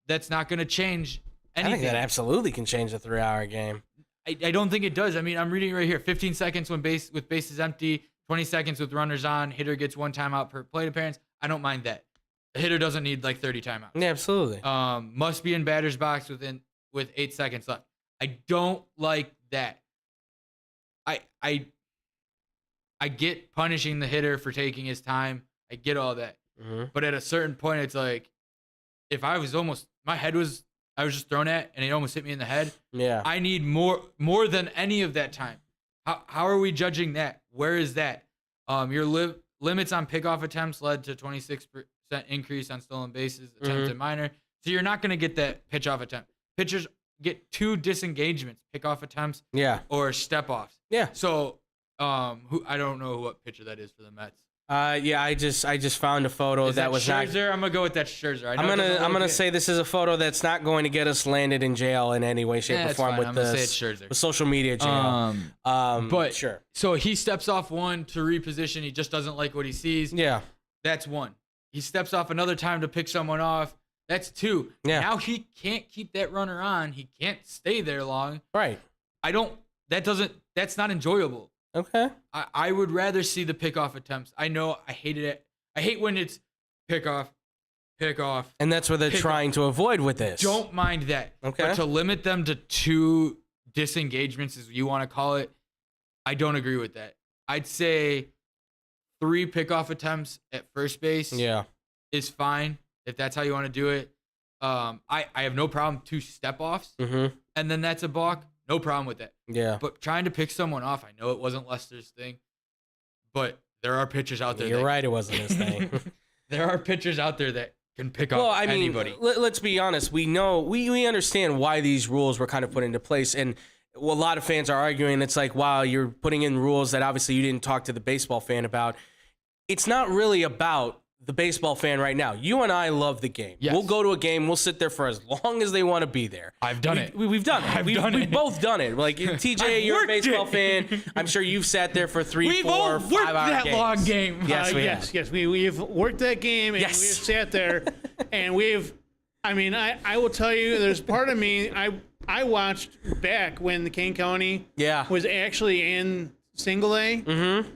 That's not going to change anything. I think that absolutely can change a 3-hour game. I don't think it does. I mean, I'm reading right here. 15 seconds with bases empty. 20 seconds with runners on. Hitter gets 1 timeout per plate appearance. I don't mind that. A hitter doesn't need like 30 timeouts. Yeah, absolutely. Must be in batter's box with 8 seconds left. I don't like that. I get punishing the hitter for taking his time. I get all that. Mm-hmm. But at a certain point, it's like, if I was I was just thrown at and it almost hit me in the head. Yeah. I need more than any of that time. How are we judging that? Where is that? Your limits on pickoff attempts led to 26% increase on stolen bases attempts at minor. So you're not going to get that pitch off attempt. Pitchers get 2 disengagements, pickoff attempts, or step offs. Yeah. So I don't know what pitcher that is for the Mets. I just found a photo Is that was Scherzer? not. I'm gonna go with that Scherzer. I'm gonna say this is a photo that's not going to get us landed in jail in any way, shape, or form with with social media jail. But sure. So he steps off 1 to reposition. He just doesn't like what he sees. Yeah. That's 1. He steps off another time to pick someone off. That's 2. Yeah. Now he can't keep that runner on. He can't stay there long. Right. That's not enjoyable. Okay. I would rather see the pickoff attempts. I know I hated it. I hate when it's pick off. And that's what they're trying to avoid with this. Don't mind that. Okay. But to limit them to 2 disengagements, as you want to call it, I don't agree with that. I'd say 3 pickoff attempts at first base is fine if that's how you want to do it. I have no problem 2 step-offs, and then that's a balk. No problem with that. Yeah. But trying to pick someone off, I know it wasn't Lester's thing, but there are pitchers out there. You're right, it wasn't his thing. There are pitchers out there that can pick off anybody. Let's be honest. We know, we understand why these rules were kind of put into place, and a lot of fans are arguing it's like, wow, you're putting in rules that obviously you didn't talk to the baseball fan about. It's not really about the baseball fan right now. You and I love the game. Yes. We'll go to a game. We'll sit there for as long as they want to be there. I've done it. We've done it. We've both done it. Like TJ, you're a baseball fan. I'm sure you've sat there for 3, 4, 5 hour games. Long game. Yes, yes. We've worked that game and we've sat there and I will tell you, there's part of me, I watched back when the Kane County was actually in single A. Mm-hmm.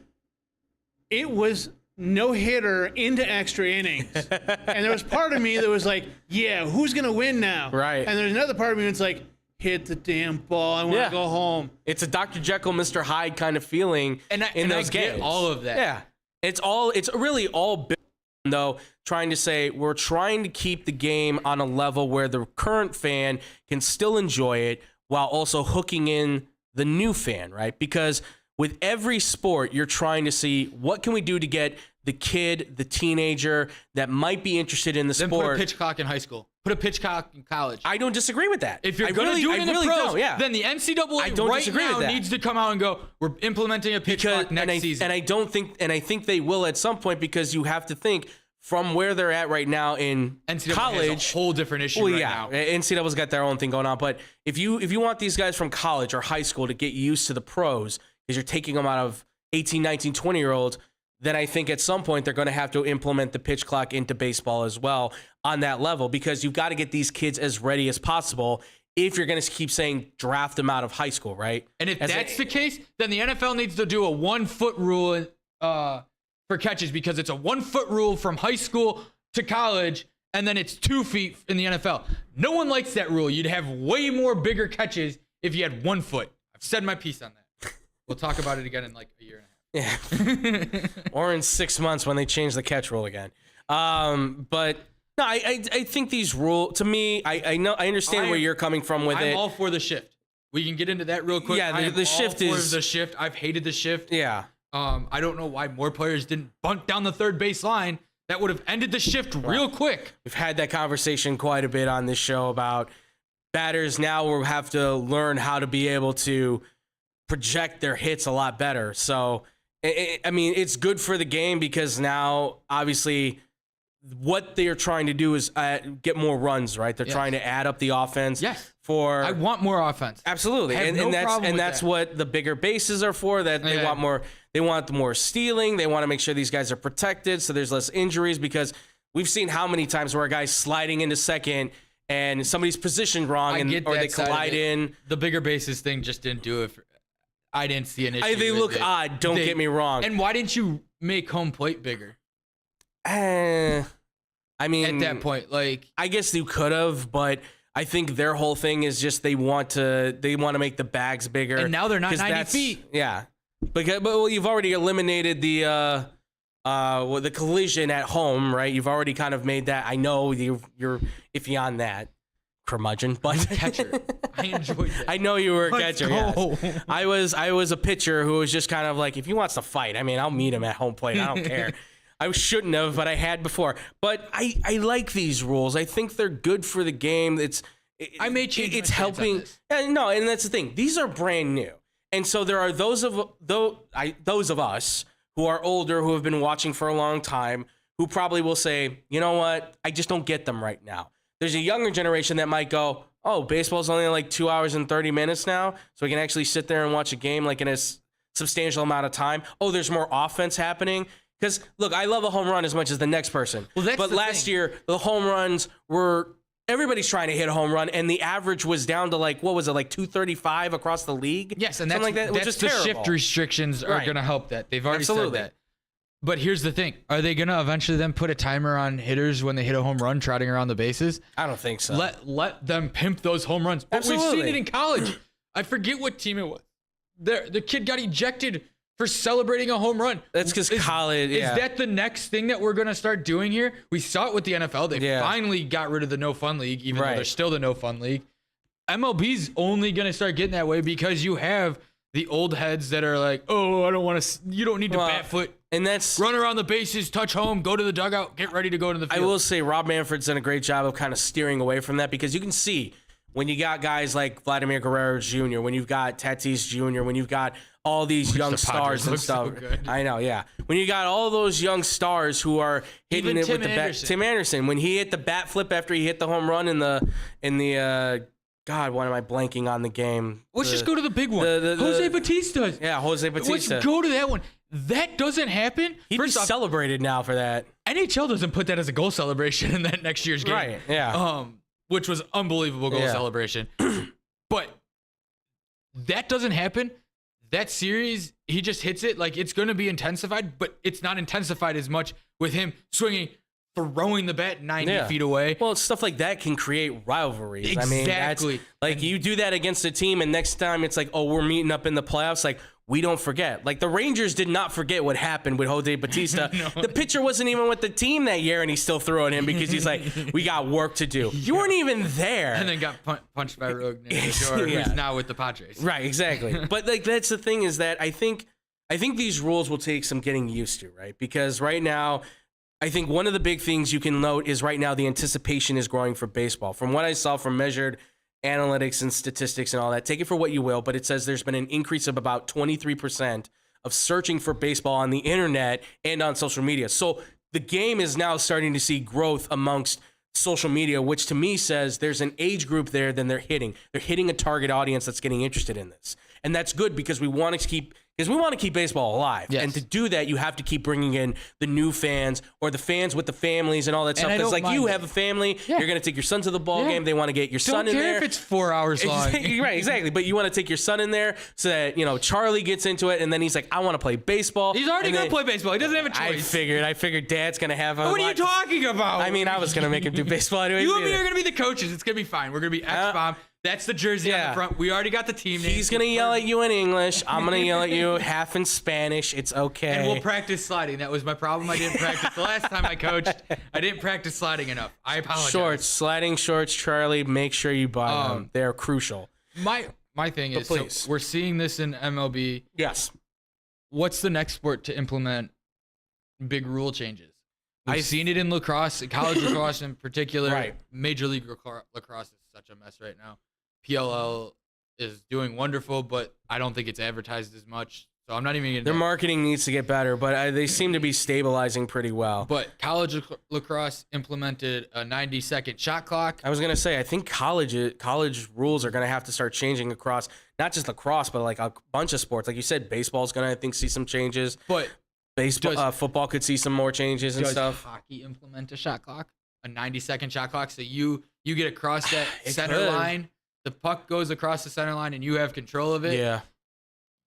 It was no hitter into extra innings. And there was part of me that was like, yeah, who's going to win now? Right. And there's another part of me that's like, hit the damn ball. I want to go home. It's a Dr. Jekyll, Mr. Hyde kind of feeling in those games. Get all of that. Yeah. It's really all built on, though, trying to say we're trying to keep the game on a level where the current fan can still enjoy it while also hooking in the new fan, right? Because with every sport, you're trying to see what can we do to get the kid, the teenager that might be interested in the Then sport. put a pitch clock in high school. Put a pitch clock in college. I don't disagree with that. If you're going to do it in the pros, then the I NCAA don't right disagree now with that. needs to come out and go, we're implementing a pitch clock next season. And I think they will at some point, because you have to think from where they're at right now in NCAA college. has a whole different issue now. NCAA's got their own thing going on. But if you want these guys from college or high school to get used to the pros, because you're taking them out of 18, 19, 20-year-olds, then I think at some point they're going to have to implement the pitch clock into baseball as well on that level, because you've got to get these kids as ready as possible if you're going to keep saying draft them out of high school, right? And if that's the case, then the NFL needs to do a 1 foot rule for catches, because it's a 1 foot rule from high school to college, and then it's 2 feet in the NFL. No one likes that rule. You'd have way more bigger catches if you had 1 foot. I've said my piece on that. We'll talk about it again in like a year and a half. Yeah. Or in 6 months when they change the catch rule again. But no, I think these rules, to me, I understand where you're coming from with it. I'm all for the shift. We can get into that real quick. Yeah, the shift is the shift. I've hated the shift. Yeah. I don't know why more players didn't bunt down the third base line. That would have ended the shift real quick. We've had that conversation quite a bit on this show about batters now will have to learn how to be able to project their hits a lot better. So, I mean, it's good for the game, because now, obviously, what they're trying to do is get more runs, right? They're trying to add up the offense. Yes. I want more offense. Absolutely. And that's what the bigger bases are for, that they want more. They want more stealing. They want to make sure these guys are protected so there's less injuries, because we've seen how many times where a guy's sliding into second and somebody's positioned wrong or they collide in. The bigger bases thing just didn't do it. I didn't see an issue. They look odd. Don't get me wrong. And why didn't you make home plate bigger? I mean, at that point, like, I guess you could have, but I think their whole thing is just they want to make the bags bigger. And now they're not 90 feet. Yeah, but you've already eliminated the collision at home, right? You've already kind of made that. I know you're iffy on that, curmudgeon, but catcher. I enjoyed that. I know you were a catcher. Go. Yes. I was a pitcher who was just kind of like, if he wants to fight, I mean, I'll meet him at home plate. I don't care. I shouldn't have, but I had before. But I like these rules. I think they're good for the game. I may change. It's helping. And that's the thing. These are brand new, and so there are those of us who are older, who have been watching for a long time, who probably will say, you know what, I just don't get them right now. There's a younger generation that might go, oh, baseball's only like 2 hours and 30 minutes now, so we can actually sit there and watch a game like in a substantial amount of time. Oh, there's more offense happening. Because, look, I love a home run as much as the next person. But last year, the home runs were, everybody's trying to hit a home run, and the average was down to like 235 across the league? Yes, and that's the shift restrictions are going to help that. They've already said that. But here's the thing. Are they going to eventually then put a timer on hitters when they hit a home run trotting around the bases? I don't think so. Let them pimp those home runs. But we've seen it in college. I forget what team it was. The kid got ejected for celebrating a home run. That's because college. Is that the next thing that we're going to start doing here? We saw it with the NFL. They finally got rid of the no fun league, even though there's still the no fun league. MLB's only going to start getting that way because you have the old heads that are like, oh, I don't want to. You don't need to bat foot. And that's run around the bases, touch home, go to the dugout, get ready to go to the field. I will say Rob Manfred's done a great job of kind of steering away from that, because you can see when you got guys like Vladimir Guerrero Jr., when you've got Tatis Jr., when you've got all these young the stars Padres and look so stuff. good. I know, yeah. When you got all those young stars who are hitting Even it Tim with the bat. Anderson. Tim Anderson, when he hit the bat flip after he hit the home run in the God, why am I blanking on the game? Let's just go to the big one. Jose Batista. Yeah, Jose Batista. Let's go to that one. That doesn't happen. He'd be celebrated now for that. NHL doesn't put that as a goal celebration in that next year's game. Right, yeah. Which was unbelievable goal celebration. But that doesn't happen. That series, he just hits it like it's going to be intensified, but it's not intensified as much with him swinging, throwing the bat 90 feet away. Well, stuff like that can create rivalries. Exactly. I mean, that's like you do that against a team, and next time it's like, oh, we're meeting up in the playoffs. Like, we don't forget. Like, the Rangers did not forget what happened with Jose Batista. No. The pitcher wasn't even with the team that year, and he still threw at him because he's like, we got work to do. You weren't even there. And then got punched by Rogue who's now with the Padres. Right, exactly. But like that's the thing is that I think these rules will take some getting used to, right? Because right now, I think one of the big things you can note is right now the anticipation is growing for baseball. From what I saw from measured analytics and statistics and all that, take it for what you will, but it says there's been an increase of about 23% of searching for baseball on the internet and on social media. So the game is now starting to see growth amongst social media, which to me says there's an age group there then they're hitting. They're hitting a target audience that's getting interested in this. And that's good because we want to keep baseball alive. Yes. And to do that, you have to keep bringing in the new fans or the fans with the families and all that stuff. Because like you have a family, you're going to take your son to the ball game. They want to get your son in there. Don't care if it's 4 hours long. Right, exactly. But you want to take your son in there so that, you know, Charlie gets into it and then he's like, I want to play baseball. He's already going to play baseball. He doesn't have a choice. I figured Dad's going to have a What are you talking about? I mean, I was going to make him do baseball anyway. You and me are going to be the coaches. It's going to be fine. We're going to be X-Bomb. That's the jersey on the front. We already got the team name. He's going to yell at you in English. I'm going to yell at you half in Spanish. It's okay. And we'll practice sliding. That was my problem. I didn't practice the last time I coached. I didn't practice sliding enough. I apologize. Sliding shorts, Charlie. Make sure you buy them. They're crucial. My thing is, so we're seeing this in MLB. Yes. What's the next sport to implement big rule changes? I've seen it in lacrosse, college lacrosse in particular. Right. Major League Lacrosse is such a mess right now. PLL is doing wonderful, but I don't think it's advertised as much. So I'm not even going to. Their marketing needs to get better, but they seem to be stabilizing pretty well. But college lacrosse implemented a 90-second shot clock. I was going to say, I think college rules are going to have to start changing across not just lacrosse, but like a bunch of sports. Like you said, baseball's going to, I think, see some changes. But football could see some more changes and stuff. Does hockey implement a shot clock? A 90-second shot clock? So you get across that center line. The puck goes across the center line, and you have control of it. Yeah,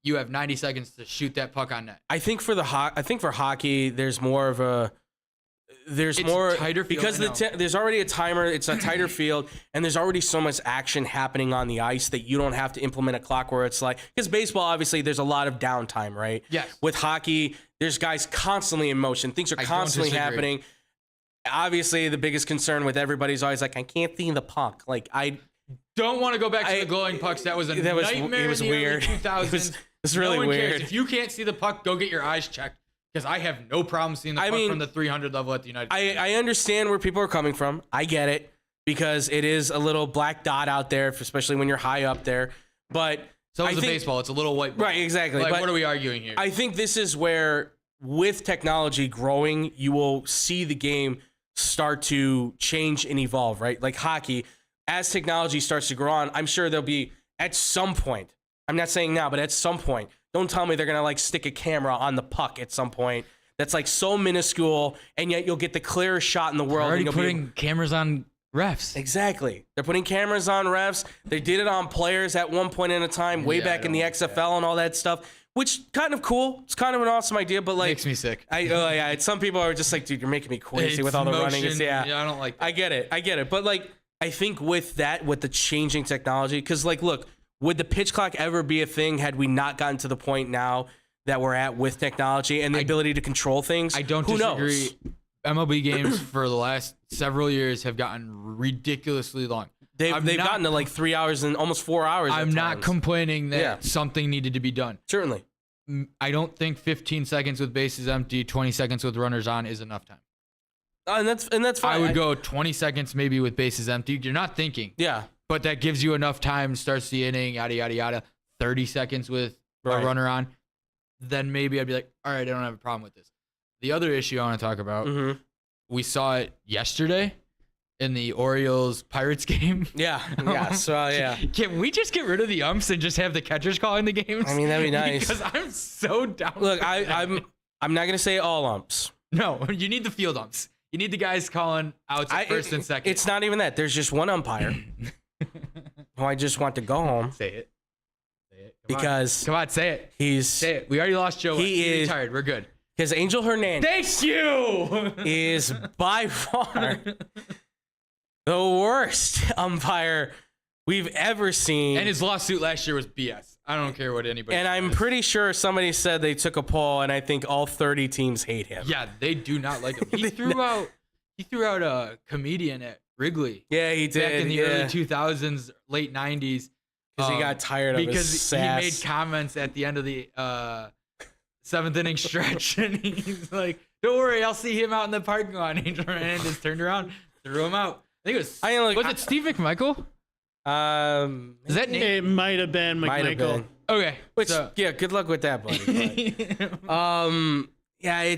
you have 90 seconds to shoot that puck on net. I think for hockey, there's more of a tighter field, because there's already a timer. It's a tighter field, and there's already so much action happening on the ice that you don't have to implement a clock where it's like, because baseball obviously there's a lot of downtime, right? Yes. With hockey, there's guys constantly in motion. Things are constantly happening. Obviously, the biggest concern with everybody's always like, I can't see the puck. Like I don't want to go back to the glowing pucks. That was nightmare. It was in the weird. Early 2000s. It was really no one weird. Cares. If you can't see the puck, go get your eyes checked. Because I have no problem seeing the puck from the 300 level at the United States. I understand where people are coming from. I get it, because it is a little black dot out there, especially when you're high up there. But so is the baseball. It's a little white ball. Right, exactly. Like, but what are we arguing here? I think this is where, with technology growing, you will see the game start to change and evolve, right? Like hockey, as technology starts to grow on, I'm sure there'll be, at some point, I'm not saying now, but at some point, don't tell me they're going to like stick a camera on the puck at some point that's like so minuscule, and yet you'll get the clearest shot in the world. They're already putting cameras on refs. Exactly. They're putting cameras on refs. They did it on players at one point in a time, way back in the XFL and all that stuff, which kind of cool. It's kind of an awesome idea, but like, makes me sick. Some people are just like, dude, you're making me crazy with all the running. Yeah, I don't like that. I get it. But like, I think with the changing technology, because like, look, would the pitch clock ever be a thing had we not gotten to the point now that we're at with technology and the ability to control things? I don't disagree. MLB games for the last several years have gotten ridiculously long. They've gotten to like 3 hours and almost 4 hours. I'm not complaining that something needed to be done. Certainly. I don't think 15 seconds with bases empty, 20 seconds with runners on is enough time. And that's fine. I would go 20 seconds maybe with bases empty. You're not thinking. Yeah. but that gives you enough time to start the inning, yada, yada, yada, 30 seconds with a runner on, then maybe I'd be like, all right, I don't have a problem with this. The other issue I want to talk about, we saw it yesterday in the Orioles-Pirates game. Yeah. Can we just get rid of the umps and just have the catchers calling the games? I mean, that'd be nice. Because I'm so down. Look, I'm not gonna say all umps. No, you need the field umps. You need the guys calling outs at first and second. It's not even that. There's just one umpire who I just want to go home. Say it. Come on, say it. Say it. We already lost Joe. He's retired. We're good. Because Angel Hernandez Thank you. is by far the worst umpire we've ever seen. And his lawsuit last year was BS. I don't care what anybody And says. I'm pretty sure somebody said they took a poll, and I think all 30 teams hate him. Yeah, they do not like him. He threw out a comedian at Wrigley. Yeah, he did. Back in the early 2000s, late 90s. Because he got tired of his sass. He made comments at the end of the seventh inning stretch, and he's like, "Don't worry, I'll see him out in the parking lot." And Angel Hernandez turned around, threw him out. I think it was. Was it Steve McMichael? Is that name? It might have been McMichael. Okay. Which, yeah, good luck with that, buddy. But, yeah,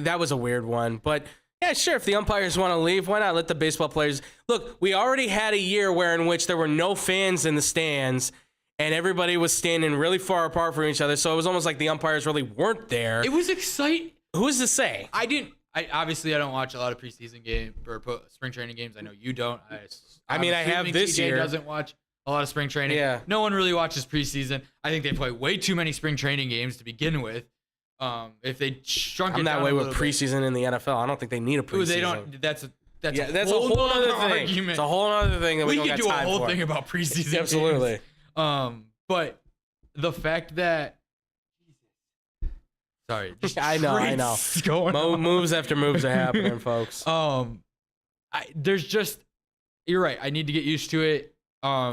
that was a weird one. But yeah, sure. If the umpires want to leave, why not let the baseball players look? We already had a year in which there were no fans in the stands, and everybody was standing really far apart from each other. So it was almost like the umpires really weren't there. It was exciting. Who's to say? I obviously don't watch a lot of preseason games or spring training games. I know you don't. I have this TJ year. Doesn't watch a lot of spring training. Yeah. No one really watches preseason. I think they play way too many spring training games to begin with. If they shrunk it I'm that down way a with little preseason in the NFL. I don't think they need a preseason. Ooh, they don't. That's a whole other thing. Argument. It's a whole other thing that we could don't do got a time whole for. thing about preseason. Absolutely. Games. But the fact that. Sorry. I know. Moves after moves are happening, folks. There's just. You're right. I need to get used to it.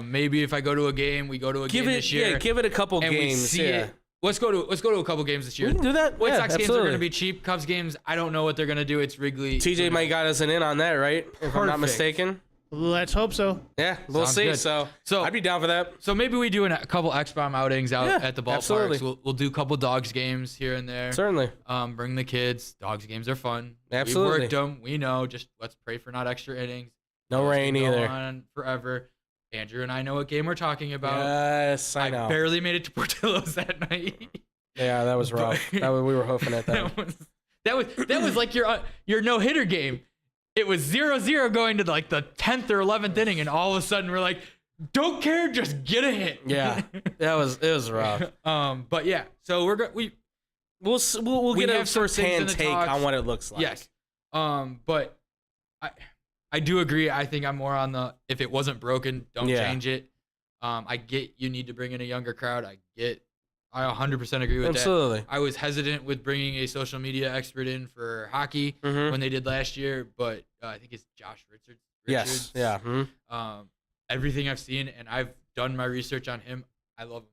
Maybe if I go to a game, we go to a game this year. Yeah, give it a couple and games. We see it. Let's go to a couple games this year. We can do that. White yeah, Sox absolutely. games are going to be cheap. Cubs games, I don't know what they're going to do. It's Wrigley. TJ might got us in on that, right? If I'm not mistaken. Let's hope so. Yeah, we'll Sounds see. good. So I'd be down for that. So maybe we do a couple X-Bomb outings out at the ballparks. Absolutely. We'll do a couple Dogs games here and there. Certainly. Bring the kids. Dogs games are fun. Absolutely. We worked them. We know. Just let's pray for not extra innings. No rain go either. On forever. Andrew and I know what game we're talking about. Yes, I know. I barely made it to Portillo's that night. Yeah, that was rough. We were hoofing at that. That was like your no-hitter game. It was 0-0 going to like the 10th or 11th inning, and all of a sudden we're like, don't care, just get a hit. Yeah, it was rough. But yeah, so we'll get a first-hand take on what it looks like. Yes. But I do agree. I think I'm more on the if it wasn't broken, don't change it. I get you need to bring in a younger crowd. I 100% agree with Absolutely. that. I was hesitant with bringing a social media expert in for hockey when they did last year, but I think it's Josh Richards. Yes. Yeah. Everything I've seen, and I've done my research on him, I love him.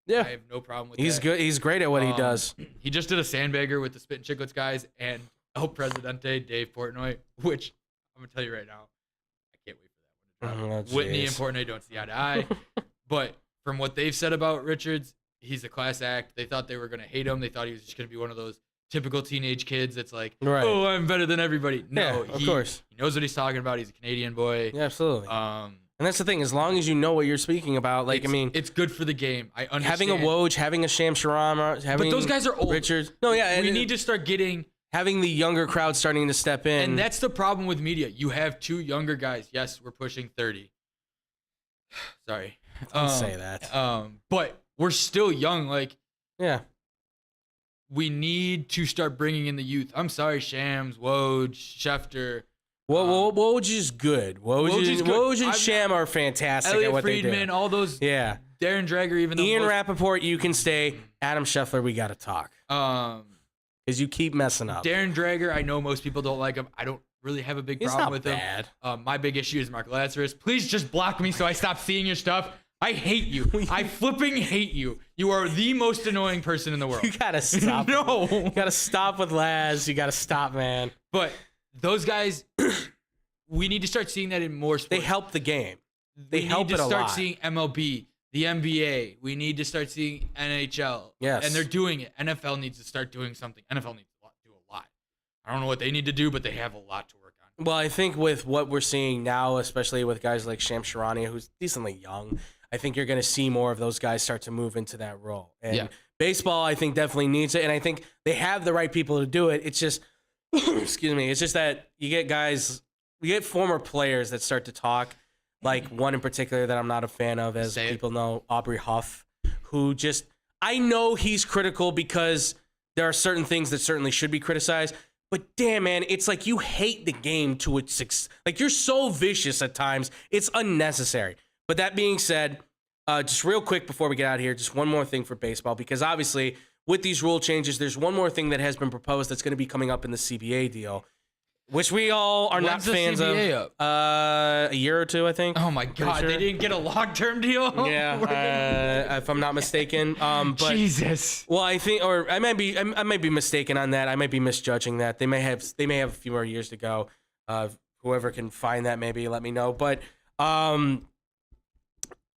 Yeah. I have no problem with He's that. good. He's great at what he does. He just did a sandbagger with the Spit and Chicklets guys and El Presidente, Dave Portnoy, which I'm going to tell you right now, I can't wait for that one to drop. Whitney and Portnoy don't see eye to eye. But from what they've said about Richards, he's a class act. They thought they were going to hate him. They thought he was just going to be one of those typical teenage kids that's like, oh, I'm better than everybody. No, of course. He knows what he's talking about. He's a Canadian boy. Yeah, absolutely. And that's the thing. As long as you know what you're speaking about, it's good for the game. I understand. Having a Woj, having a Sham Sharama, but those guys are old. Richards. No, yeah. We need to start having the younger crowd starting to step in. And that's the problem with media. You have two younger guys. Yes, we're pushing 30. Sorry. Don't say that. But we're still young. Like, yeah. We need to start bringing in the youth. I'm sorry, Shams, Woj, Schefter. Woj is good. Woj and Sham are fantastic Elliot at what Friedman, they do. all those. Yeah. Darren Drager, even though Ian Rappaport, you can stay. Adam Scheffler, we got to talk. Because you keep messing up. Darren Drager, I know most people don't like him. I don't really have a big problem with him. He's not bad. My big issue is Mark Lazarus. Please just block me so I stop seeing your stuff. I hate you. I flipping hate you. You are the most annoying person in the world. You got to stop. No. You got to stop with Laz. You got to stop, man. But those guys, we need to start seeing that in more sports. They help the game. They we help need it to a start lot. seeing MLB, the NBA. We need to start seeing NHL. Yes. And they're doing it. NFL needs to start doing something. NFL needs to do a lot. I don't know what they need to do, but they have a lot to work on. Well, I think with what we're seeing now, especially with guys like Shams Charania, who's decently young, I think you're going to see more of those guys start to move into that role. And baseball, I think, definitely needs it. And I think they have the right people to do it. It's just, excuse me, it's just that you get former players that start to talk, like one in particular that I'm not a fan of, as people know, Aubrey Huff, who just, I know he's critical because there are certain things that certainly should be criticized. But damn, man, it's like you hate the game to its like you're so vicious at times. It's unnecessary. But that being said, just real quick before we get out of here, just one more thing for baseball, because obviously with these rule changes, there's one more thing that has been proposed that's going to be coming up in the CBA deal, which we all are not fans of. A year or two, I think. Oh my God, sure. they didn't get a long-term deal. Yeah, if I'm not mistaken. But, Jesus. Well, I think, or I might be mistaken on that. I might be misjudging that. They may have a few more years to go. Whoever can find that, maybe let me know. But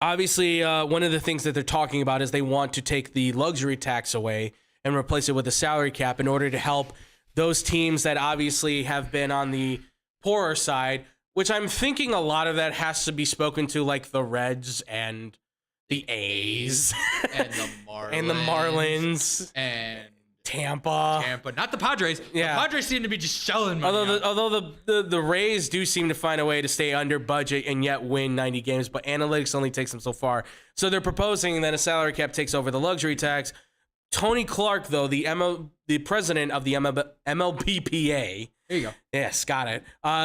obviously, one of the things that they're talking about is they want to take the luxury tax away and replace it with a salary cap in order to help those teams that obviously have been on the poorer side, which I'm thinking a lot of that has to be spoken to, like the Reds and the A's And the Marlins. and the Marlins And Tampa. Not the Padres. Yeah. The Padres seem to be just shelling money. Although the Rays do seem to find a way to stay under budget and yet win 90 games, but analytics only takes them so far. So they're proposing that a salary cap takes over the luxury tax. Tony Clark, though, the president of the MLBPA. There you go. Yes, got it.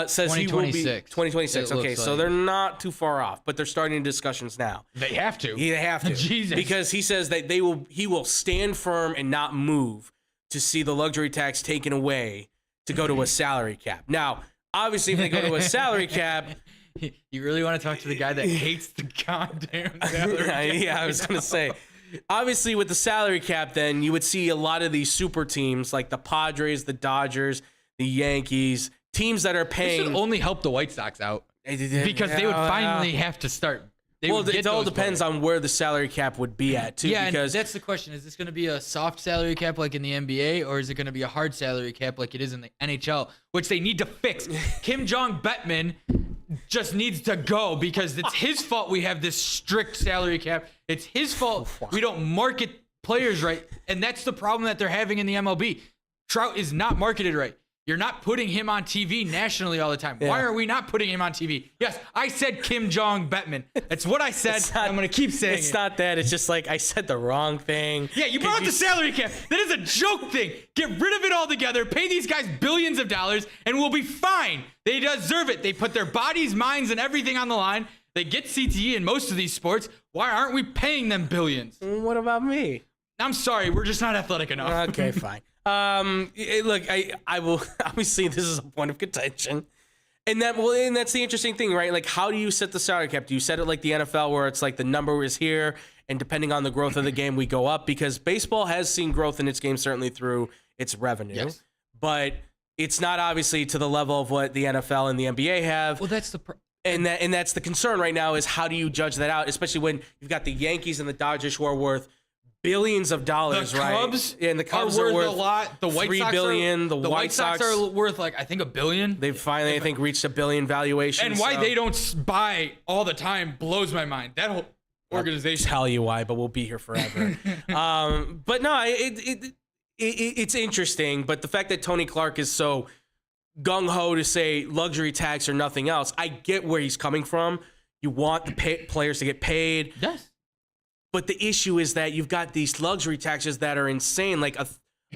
Says he will be 2026. Okay, so they're not too far off, but they're starting discussions now. They have to. Yeah, they have to. Jesus. Because he says that he will stand firm and not move to see the luxury tax taken away to go to a salary cap. Now, obviously, if they go to a salary cap, You really want to talk to the guy that hates the goddamn salary cap? yeah, I was gonna say. Obviously, with the salary cap, then you would see a lot of these super teams like the Padres, the Dodgers, the Yankees, teams that are This paying. should only help the White Sox out because they would finally have to start. Well, it all depends on where the salary cap would be at, too. Yeah, because and that's the question. Is this going to be a soft salary cap like in the NBA, or is it going to be a hard salary cap like it is in the NHL, which they need to fix? Kim Jong-Bettman just needs to go because it's his fault we have this strict salary cap. It's his fault we don't market players right, and that's the problem that they're having in the MLB. Trout is not marketed right. You're not putting him on TV nationally all the time. Yeah. Why are we not putting him on TV? Yes, I said Kim Jong-Bettman. That's what I said. I'm going to keep saying it's not that. It's just like I said the wrong thing. Yeah, you brought up the salary cap. That is a joke thing. Get rid of it altogether. Pay these guys billions of dollars, and we'll be fine. They deserve it. They put their bodies, minds, and everything on the line. They get CTE in most of these sports. Why aren't we paying them billions? What about me? I'm sorry. We're just not athletic enough. Okay, fine. Look, I will obviously this is a point of contention, and that's the interesting thing, right? Like, how do you set the salary cap? Do you set it like the NFL, where it's like the number is here, and depending on the growth of the game, we go up? Because baseball has seen growth in its game, certainly through its revenue, but it's not obviously to the level of what the NFL and the NBA have. Well, that's the and that's the concern right now, is how do you judge that out, especially when you've got the Yankees and the Dodgers who are worth billions of dollars, right? And the Cubs are worth a lot. The White $3 Sox billion. The White Sox are worth like I think $1 billion. They've finally, I think, reached $1 billion valuation. And why they don't buy all the time blows my mind. That whole organization. I'll tell you why, but we'll be here forever. But no, it's interesting. But the fact that Tony Clark is so gung ho to say luxury tax or nothing else, I get where he's coming from. You want the players to get paid. Yes. But the issue is that you've got these luxury taxes that are insane. Like a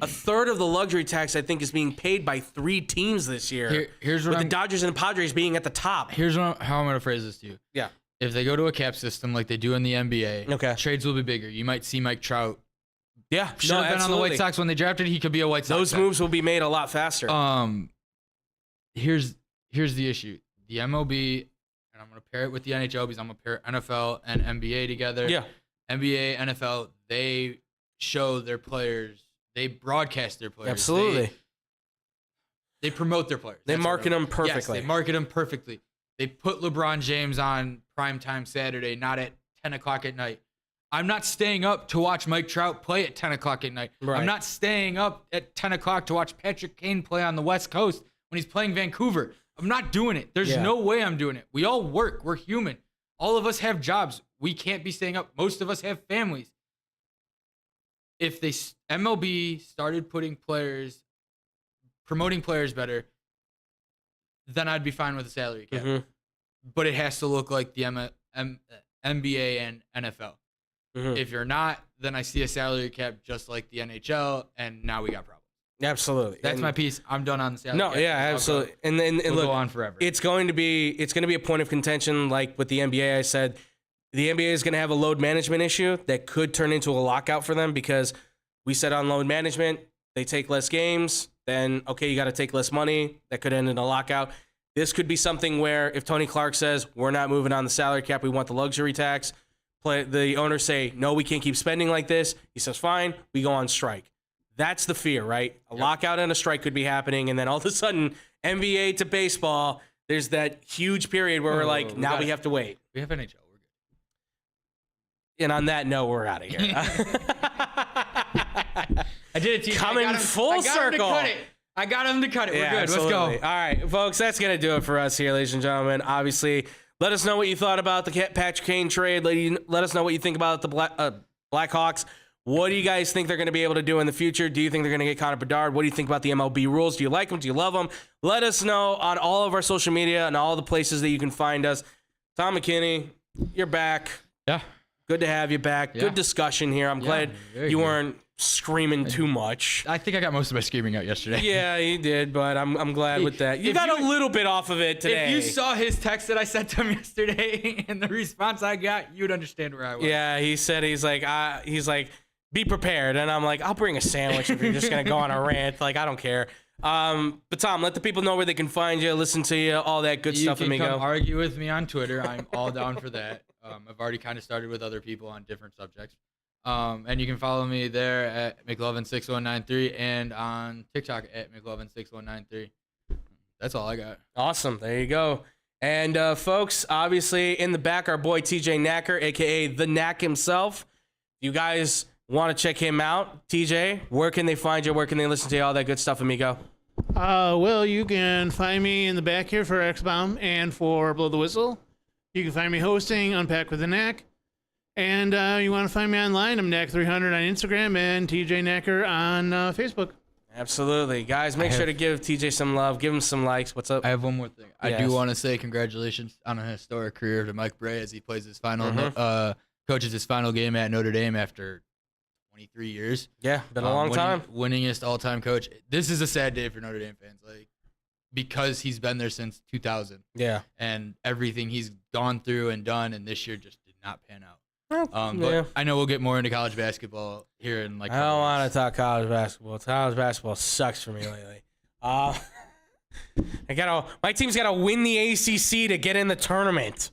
third of the luxury tax, I think, is being paid by 3 teams this year. Here's what with the Dodgers and the Padres being at the top. Here's how I'm going to phrase this to you. Yeah. If they go to a cap system like they do in the NBA, Okay. trades will be bigger. You might see Mike Trout. Yeah. Should have been on the White Sox when they drafted. He could be a White Sox. Those moves will be made a lot faster. Here's the issue. The MLB, and I'm going to pair it with the NHL because I'm going to pair NFL and NBA together. Yeah. NBA, NFL, they show their players, they broadcast their players. Absolutely. They promote their players. They market them perfectly. Yes, they market them perfectly. They put LeBron James on primetime Saturday, not at 10 o'clock at night. I'm not staying up to watch Mike Trout play at 10 o'clock at night. Right. I'm not staying up at 10 o'clock to watch Patrick Kane play on the West Coast when he's playing Vancouver. I'm not doing it. There's no way I'm doing it. We all work. We're human. All of us have jobs. We can't be staying up. Most of us have families. If MLB started promoting players better, then I'd be fine with a salary cap. Mm-hmm. But it has to look like the NBA and NFL. Mm-hmm. If you're not, then I see a salary cap just like the NHL, and now we got problems. Absolutely. That's my piece. I'm done on the salary cap. No, yeah, absolutely. And We'll look, go on forever. it's going to be a point of contention, like with the NBA. I said the NBA is going to have a load management issue that could turn into a lockout for them because we said on load management they take less games. Then okay, you got to take less money. That could end in a lockout. This could be something where if Tony Clark says we're not moving on the salary cap, we want the luxury tax. The owners say no, we can't keep spending like this. He says fine, we go on strike. That's the fear, right? A lockout and a strike could be happening, and then all of a sudden, NBA to baseball, there's that huge period where we're like, now we have to wait. We have NHL. We're good. And on that note, we're out of here. I did it to you. Coming full circle. I got him to cut it. We're Yeah, good. absolutely. Let's go. All right, folks, that's going to do it for us here, ladies and gentlemen. Obviously, let us know what you thought about the Patrick Kane trade. Let us know what you think about the Blackhawks. What do you guys think they're going to be able to do in the future? Do you think they're going to get Connor Bedard? What do you think about the MLB rules? Do you like them? Do you love them? Let us know on all of our social media and all the places that you can find us. Tom McKinney, you're back. Yeah. Good to have you back. Yeah. Good discussion here. I'm glad you weren't screaming too much. I think I got most of my screaming out yesterday. Yeah, you did, but I'm glad with that. You got a little bit off of it today. If you saw his text that I sent to him yesterday and the response I got, you'd understand where I was. Yeah, he said he's like be prepared, and I'm like, I'll bring a sandwich if you're just gonna go on a rant. Like, I don't care. But Tom, let the people know where they can find you, listen to you, all that good stuff. You can amigo. come argue with me on Twitter. I'm all down for that. I've already kind of started with other people on different subjects. And you can follow me there at McLovin6193 and on TikTok at McLovin6193. That's all I got. Awesome. There you go. And folks, obviously in the back, our boy TJ Knacker, aka the Knack himself. You guys want to check him out? TJ, where can they find you? Where can they listen to you? All that good stuff, amigo. Well, you can find me in the back here for X-Bomb and for Blow the Whistle. You can find me hosting Unpack with the Knack. And you want to find me online, I'm Knack300 on Instagram and TJ Knacker on Facebook. Absolutely. Guys, make sure to give TJ some love. Give him some likes. What's up? I have one more thing. I Yes. do want to say congratulations on a historic career to Mike Bray as he plays his final, coaches his final game at Notre Dame after 23 years. Yeah, been a long time. Winningest all-time coach. This is a sad day for Notre Dame fans, like because he's been there since 2000. Yeah. And everything he's gone through and done, and this year just did not pan out. But Yeah. I know we'll get more into college basketball here in like. I don't want to talk college basketball. College basketball sucks for me lately. My team's got to win the ACC to get in the tournament.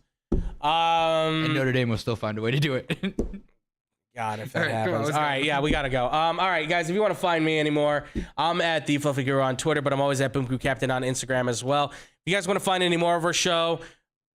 And Notre Dame will still find a way to do it. God, if that All right, come on, happens. let's All go. right, yeah, we got to go. All right, guys, if you want to find me anymore, I'm at The Fluffy Guru on Twitter, but I'm always at Boom Crew Captain on Instagram as well. If you guys want to find any more of our show,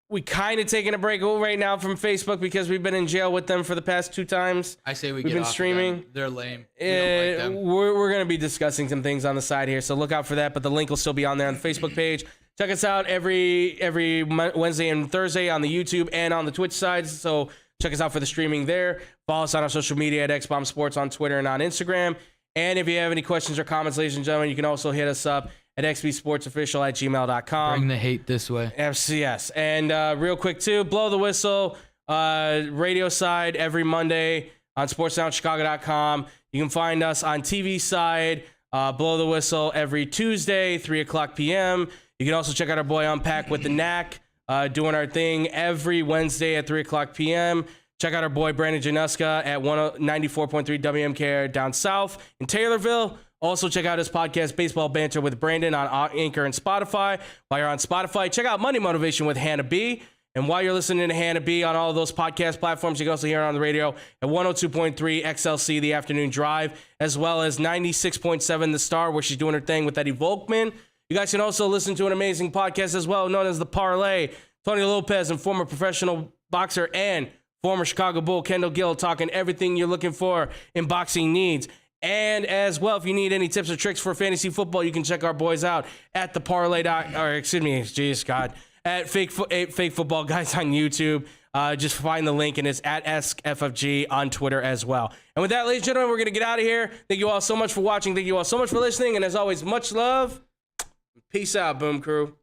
we kind of taking a break right now from Facebook because we've been in jail with them for the past 2 times. I say we've been off of streaming. them. They're lame. We don't like them. We're going to be discussing some things on the side here, so look out for that, but the link will still be on there on the Facebook page. Check us out every Wednesday and Thursday on the YouTube and on the Twitch sides, so check us out for the streaming there. Follow us on our social media at XBomb Sports on Twitter and on Instagram. And if you have any questions or comments, ladies and gentlemen, you can also hit us up at xbsportsoficial@gmail.com. Bring the hate this way. FCS. And real quick, too, Blow the Whistle, radio side every Monday on sportssoundchicago.com. You can find us on TV side, Blow the Whistle every Tuesday, 3 o'clock p.m. You can also check out our boy Unpack with the Knack, doing our thing every Wednesday at 3 o'clock p.m. Check out our boy Brandon Januska at 94.3 WMKR down south in Taylorville. Also, check out his podcast, Baseball Banter with Brandon, on Anchor and Spotify. While you're on Spotify, check out Money Motivation with Hannah B. And while you're listening to Hannah B on all of those podcast platforms, you can also hear it on the radio at 102.3 XLC, The Afternoon Drive, as well as 96.7 The Star, where she's doing her thing with Eddie Volkman. You guys can also listen to an amazing podcast as well, known as The Parlay. Tony Lopez and former professional boxer and former Chicago Bull Kendall Gill talking everything you're looking for in boxing needs. And as well, if you need any tips or tricks for fantasy football, you can check our boys out at the Parlay at Fake Football Guys on YouTube. Just find the link, and it's at SFFG on Twitter as well. And with that, ladies and gentlemen, we're going to get out of here. Thank you all so much for watching. Thank you all so much for listening. And as always, much love. Peace out, Boom Crew.